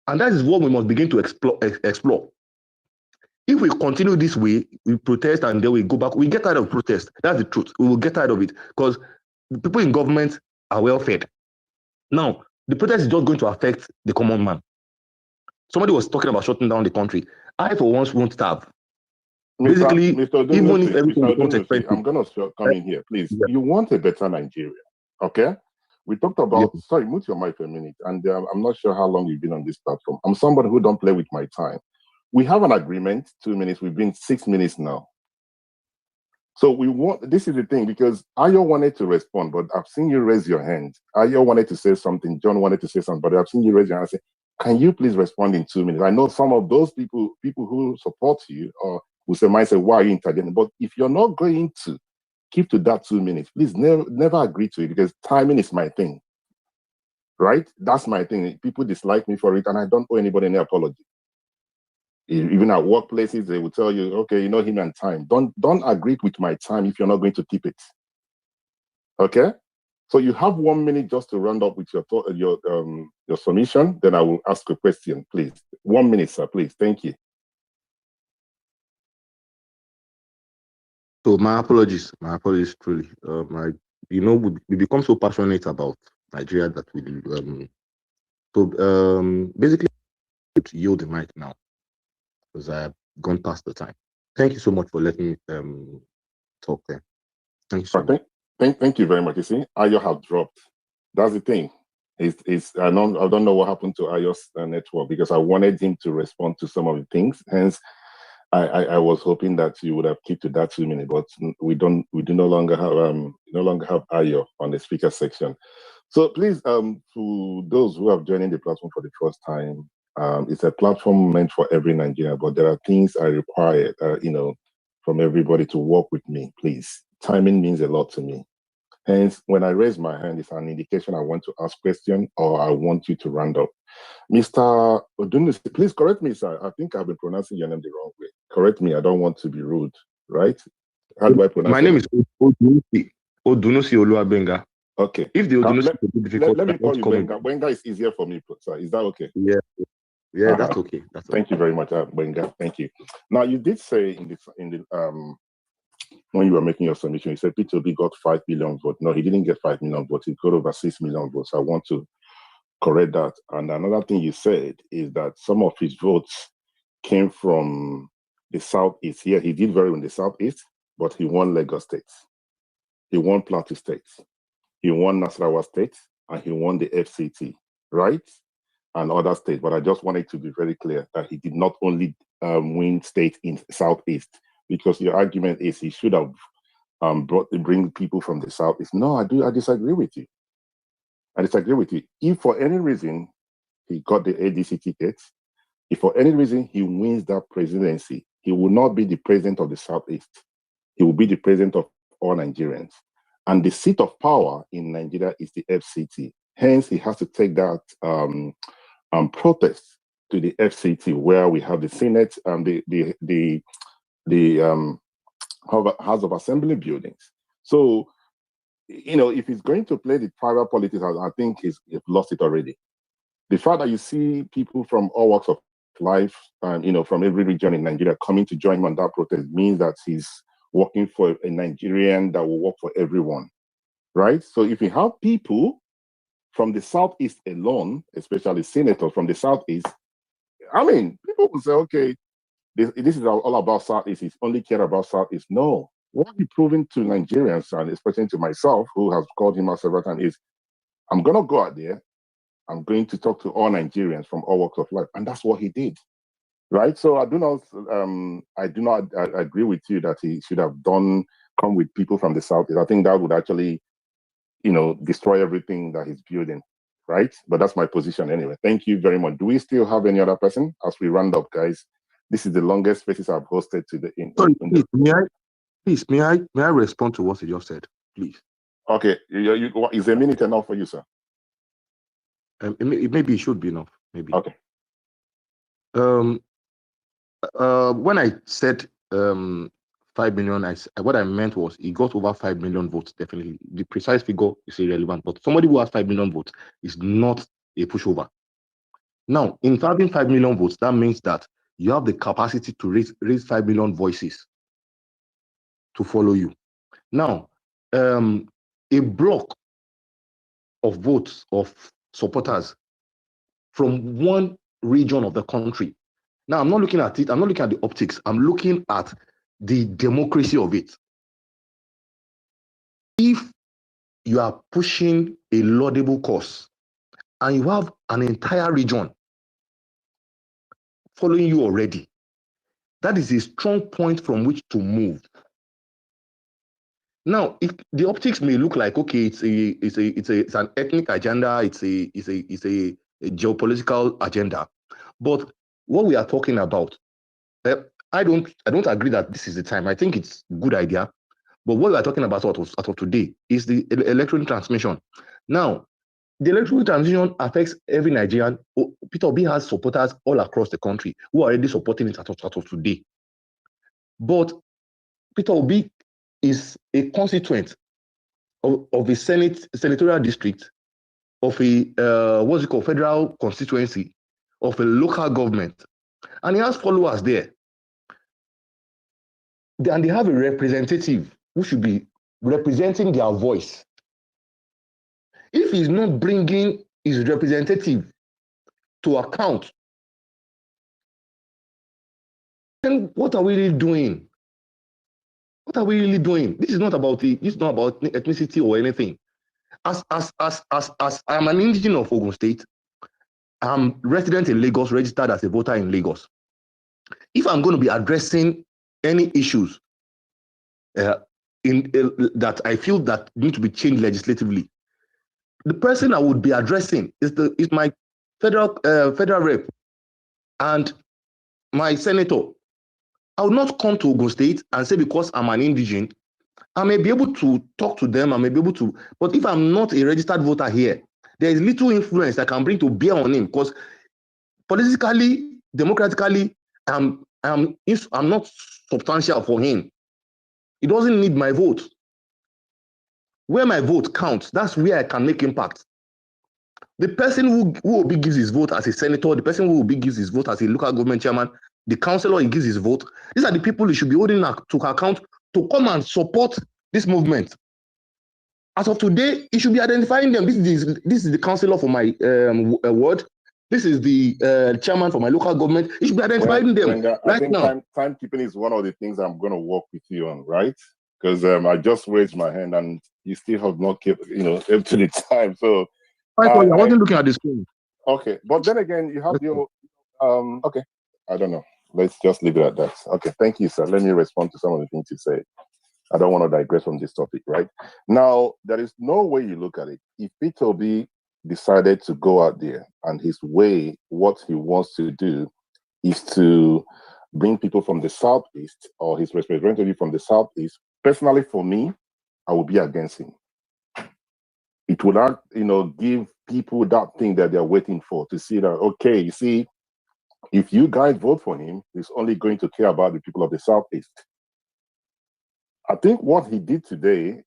S11: And that is what we must begin to explore. If we continue this way, we protest and then we go back, we get tired of protest. That's the truth. We will get tired of it because people in government are well fed. Now, the protest is just going to affect the common man. Somebody was talking about shutting down the country. I, for once, won't starve. Basically,
S2: Mr.
S11: even if
S2: Odunusi,
S11: everything
S2: Mr.
S11: becomes
S2: Odunusi,
S11: expensive.
S2: I'm going to come in here, please.
S11: Yeah.
S2: You want a better Nigeria, okay? We talked about, sorry, mute your mic for a minute. And I'm not sure how long you've been on this platform. I'm somebody who don't play with my time. We have an agreement, 2 minutes. We've been 6 minutes now. So we want, this is the thing, because Ayo wanted to respond, but I've seen you raise your hand. Ayo wanted to say something. John wanted to say something, but I've seen you raise your hand and say, can you please respond in 2 minutes? I know some of those people who support you or who say, might say, why are you intervening? But if you're not going to keep to that 2 minutes, please never agree to it, because timing is my thing, right? That's my thing. People dislike me for it, and I don't owe anybody any apology. Even at workplaces, they will tell you, okay, you know him and time. Don't agree with my time if you're not going to keep it. Okay? So you have 1 minute just to round up with your submission. Then I will ask a question, please. 1 minute, sir, please. Thank you.
S11: So my apologies truly. We become so passionate about Nigeria that we basically to yield the mic now because I have gone past the time. Thank you so much for letting me talk there. Thank you so much.
S2: Thank you very much. You see, Ayo have dropped. That's the thing. I don't know what happened to Ayo's network, because I wanted him to respond to some of the things. Hence, I was hoping that you would have kept to that 2 minutes, but we do no longer have Ayo on the speaker section. So please, to those who have joined the platform for the first time, it's a platform meant for every Nigerian, but there are things I require, from everybody to work with me, please. Timing means a lot to me. Hence, when I raise my hand, it's an indication I want to ask question or I want you to round up. Mr. Odunusi, please correct me, sir. I think I've been pronouncing your name the wrong way. Correct me. I don't want to be rude, right? How do I pronounce
S11: My name is Odunusi Oluwabenga.
S2: Okay.
S11: If the Odunusi is difficult,
S2: let me call you Benga. Benga is easier for me, sir. Is that okay?
S11: Yeah. Yeah, that's okay.
S2: Thank you very much, Benga. Thank you. Now, you did say when you were making your submission, you said P2B got 5 million votes. No, he didn't get 5 million votes. He got over 6 million votes. I want to correct that. And another thing you said is that some of his votes came from the Southeast. Yeah, he did very well in the Southeast, but he won Lagos State. He won Plateau State. He won Nasarawa State, and he won the FCT, right? And other states. But I just wanted to be very clear that he did not only win state in Southeast, because your argument is he should have bring people from the Southeast. No, I disagree with you. I disagree with you. If for any reason he got the ADC ticket, if for any reason he wins that presidency, he will not be the president of the Southeast. He will be the president of all Nigerians. And the seat of power in Nigeria is the FCT. Hence, he has to take that protest to the FCT, where we have the Senate and the House of Assembly buildings. So, if he's going to play the private politics, I think he's lost it already. The fact that you see people from all walks of life and, from every region in Nigeria coming to join him on that protest means that he's working for a Nigerian that will work for everyone, right? So if you have people from the Southeast alone, especially senators from the Southeast, people will say, okay, this is all about Southeast. He's only care about Southeast. No. What he's proving to Nigerians, and especially to myself, who has called him out several times, is I'm going to go out there. I'm going to talk to all Nigerians from all walks of life. And that's what he did. Right? So I do not agree with you that he should have come with people from the Southeast. I think that would actually, destroy everything that he's building. Right? But that's my position anyway. Thank you very much. Do we still have any other person as we round up, guys? This is the longest spaces I've hosted to the
S11: May I respond to what you just said, please?
S2: Okay. Is a minute enough for you, sir?
S11: Maybe it should be enough. Maybe.
S2: Okay.
S11: When I said 5 million, what I meant was he got over 5 million votes, definitely. The precise figure is irrelevant, but somebody who has 5 million votes is not a pushover. Now, in having 5 million votes, that means that you have the capacity to raise 5 million voices to follow you. Now, a block of votes of supporters from one region of the country. Now, I'm not looking at it, I'm not looking at the optics, I'm looking at the democracy of it. If you are pushing a laudable cause and you have an entire region following you already, that is a strong point from which to move. Now, if the optics may look like, okay, it's an ethnic agenda, it's a geopolitical agenda, but what we are talking about, I don't agree that this is the time. I think it's a good idea, but what we are talking about as of today is the electoral transmission. Now, the electoral transition affects every Nigerian. Peter Obi has supporters all across the country who are already supporting it as of today. But Peter Obi is a constituent of a senatorial district, of a what's it called, federal constituency, of a local government, and he has followers there. And they have a representative who should be representing their voice. If he's not bringing his representative to account, then what are we really doing? What are we really doing? This is not about ethnicity or anything. As I'm an indigenous of Ogun State, I'm resident in Lagos, registered as a voter in Lagos. If I'm going to be addressing any issues that I feel that need to be changed legislatively, the person I would be addressing is my federal rep and my senator. I would not come to Ogun State and say because I'm an indigene, I may be able to talk to them, I may be able to, but if I'm not a registered voter here, there is little influence I can bring to bear on him, because politically, democratically, I'm not substantial for him. He doesn't need my vote. Where my vote counts, that's where I can make impact. The person who will be gives his vote as a senator, the person who will be gives his vote as a local government chairman, the councillor he gives his vote, these are the people he should be holding to account to come and support this movement. As of today, he should be identifying them. This is the councillor for my ward. This is the chairman for my local government. He should be identifying them
S2: I think now. Timekeeping is one of the things I'm going to work with you on, right? Because I just raised my hand and you still have not kept, up to the time. So
S11: I wasn't looking at the screen.
S2: Okay, but then again, you have your okay. I don't know. Let's just leave it at that. Okay, thank you, sir. Let me respond to some of the things you said. I don't want to digress from this topic, right? Now, there is no way you look at it. If Peter Obi decided to go out there and his way, what he wants to do is to bring people from the Southeast or his representative from the Southeast, personally for me, I would be against him. It would not, give people that thing that they're waiting for, to see that, okay, you see, if you guys vote for him, he's only going to care about the people of the Southeast. I think what he did today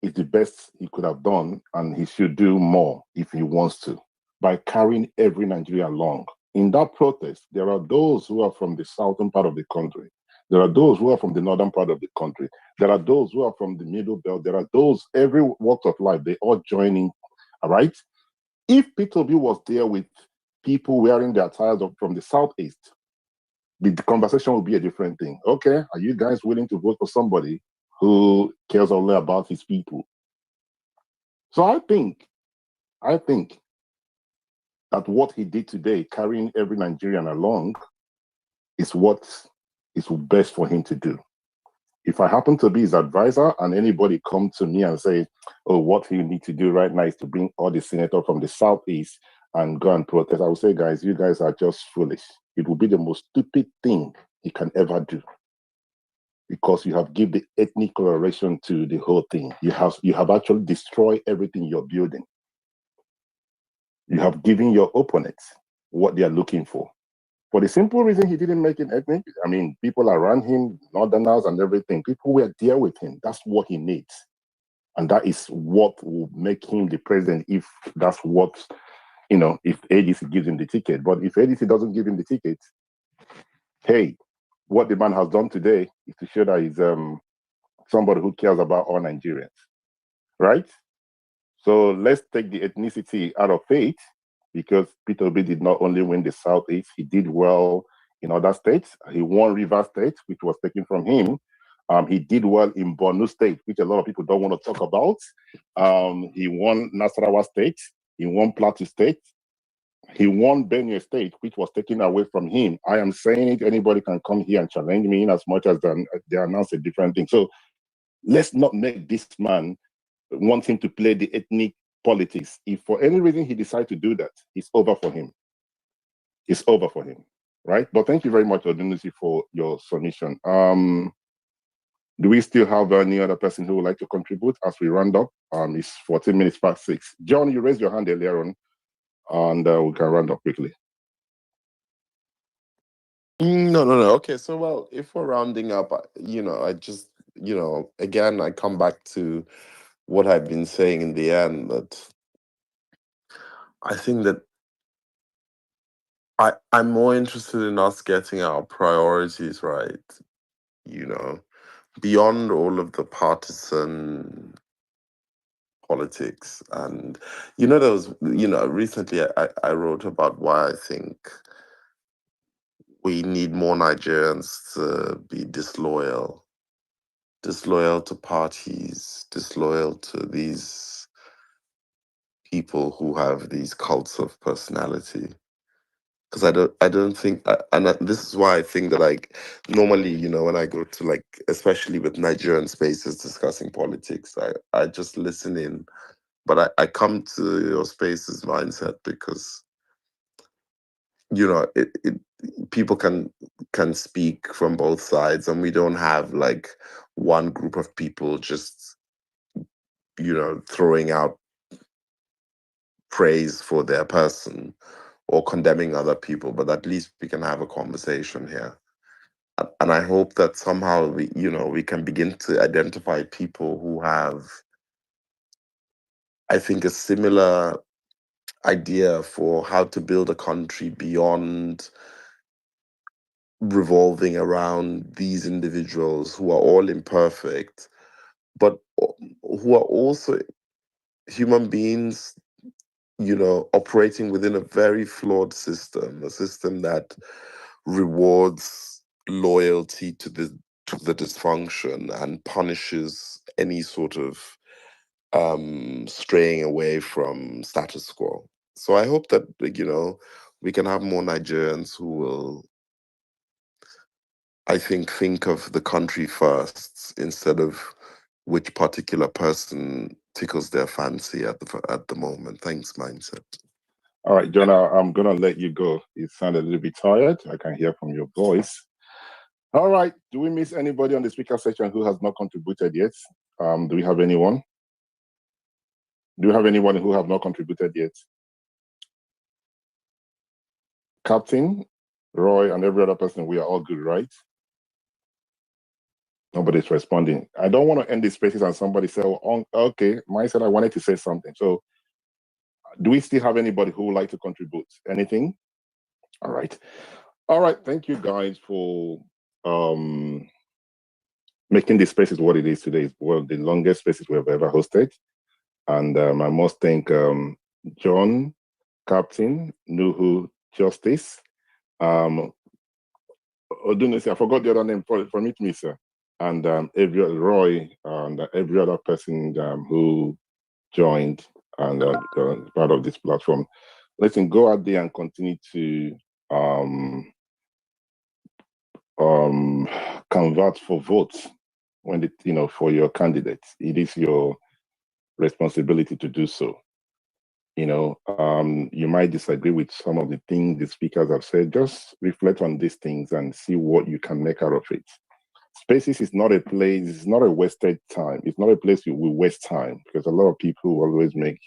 S2: is the best he could have done, and he should do more if he wants to, by carrying every Nigerian along. In that protest, there are those who are from the southern part of the country. There are those who are from the northern part of the country. There are those who are from the middle belt. There are those, every walk of life, they all joining, all right? If Peter Obi was there with people wearing their attires from the Southeast, the conversation would be a different thing. Okay, are you guys willing to vote for somebody who cares only about his people? So I think that what he did today, carrying every Nigerian along, is what is best for him to do. If I happen to be his advisor and anybody come to me and say, oh, what you need to do right now is to bring all the senators from the Southeast and go and protest, I will say, guys, you guys are just foolish. It will be the most stupid thing he can ever do, because you have given the ethnic coloration to the whole thing. You have actually destroyed everything you're building. You have given your opponents what they are looking for the simple reason he didn't make it ethnic. I mean, people around him, Northerners and everything, people were there with him. That's what he needs. And that is what will make him the president, if that's what, if ADC gives him the ticket. But if ADC doesn't give him the ticket, hey, what the man has done today is to show that he's somebody who cares about all Nigerians, right? So let's take the ethnicity out of it, because Peter Obi did not only win the Southeast, he did well in other states. He won Rivers State, which was taken from him. He did well in Borno State, which a lot of people don't want to talk about. He won Nasarawa State. He won Plateau State. He won Benue State, which was taken away from him. I am saying it, anybody can come here and challenge me in as much as they announce a different thing. So let's not make this man want him to play the ethnic politics. If for any reason he decides to do that, it's over for him. It's over for him, right? But thank you very much, Odunusi, for your submission. Do we still have any other person who would like to contribute as we round up? It's 14 minutes past 6. John, you raised your hand earlier on, and we can round up quickly.
S12: No. Okay, so well, if we're rounding up, I just, again, I come back to what I've been saying in the end, that I think that I'm more interested in us getting our priorities right, beyond all of the partisan politics. And, there was, recently I wrote about why I think we need more Nigerians to be disloyal to parties, disloyal to these people who have these cults of personality. Because I don't think, this is why I think that, like, normally, when I go to, like, especially with Nigerian spaces discussing politics, I just listen in, but I come to your spaces mindset because, people can speak from both sides, and we don't have, like, one group of people just, throwing out praise for their person or condemning other people, but at least we can have a conversation here. And I hope that somehow we can begin to identify people who have, I think, a similar idea for how to build a country beyond revolving around these individuals who are all imperfect, but who are also human beings, operating within a very flawed system, a system that rewards loyalty to the dysfunction and punishes any sort of straying away from status quo. So I hope that, we can have more Nigerians who will, I think of the country first instead of which particular person tickles their fancy at the moment. Thanks, mindset.
S2: All right, Jonah, I'm going to let you go. You sound a little bit tired. I can hear from your voice. All right. Do we miss anybody on the speaker section who has not contributed yet? Do we have anyone? Do you have anyone who have not contributed yet? Captain, Roy, and every other person, we are all good, right? Nobody's responding. I don't want to end these spaces and somebody say, oh, okay, myself, I wanted to say something. So do we still have anybody who would like to contribute? Anything? All right. All right. Thank you guys for making this spaces what it is today. It's one of the longest spaces we have ever hosted. And I must thank John, Captain, Nuhu, Justice, Odunusi, I forgot the other name, permit me, sir, and every Roy, and every other person who joined and part of this platform. Listen, go out there and continue to convert for votes when for your candidates. It is your responsibility to do so. You might disagree with some of the things the speakers have said. Just reflect on these things and see what you can make out of it. Spaces is not a place, it's not a wasted time. It's not a place you will waste time, because a lot of people always make,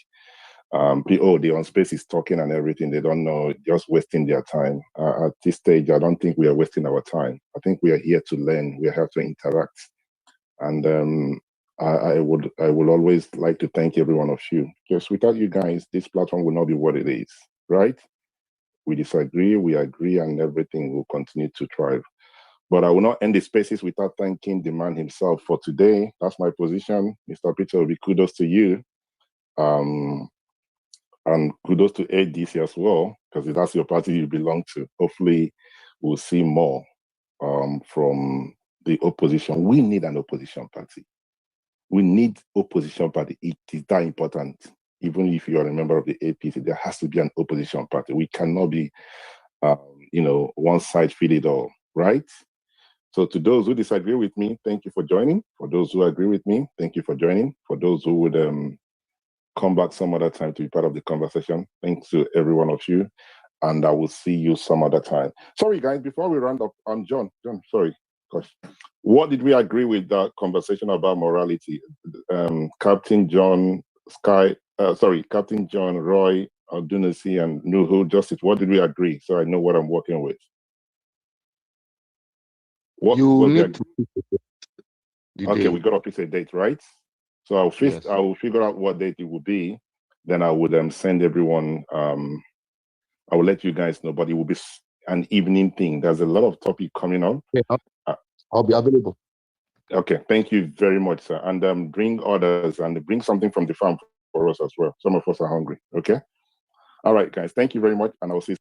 S2: they're on spaces talking and everything. They don't know, just wasting their time. At this stage, I don't think we are wasting our time. I think we are here to learn. We are here to interact. And I would always like to thank every one of you. Because without you guys, this platform will not be what it is, right? We disagree, we agree, and everything will continue to thrive. But I will not end the spaces without thanking the man himself for today. That's my position. Mr. Peter Obi, kudos to you. And kudos to ADC as well, because that's your party you belong to. Hopefully, we'll see more from the opposition. We need an opposition party. We need opposition party. It is that important. Even if you are a member of the APC, there has to be an opposition party. We cannot be, one side fit it all, right? So to those who disagree with me, thank you for joining. For those who agree with me, thank you for joining. For those who would come back some other time to be part of the conversation, thanks to every one of you. And I will see you some other time. Sorry, guys, before we round up, John, sorry. Gosh. What did we agree with that conversation about morality? Captain John, Captain John, Roy, Aldunasi, and Nuhu, Justice, what did we agree? So I know what I'm working with. What
S11: You need to pick the
S2: Okay,
S11: day.
S2: we got to pick a date, right? So I will figure out what date it will be. Then I would send everyone. I will let you guys know, but it will be an evening thing. There's a lot of topic coming on.
S11: Yeah, I'll be available.
S2: Okay, thank you very much, sir. And bring others and bring something from the farm for us as well. Some of us are hungry. Okay. All right, guys. Thank you very much, and I'll see you.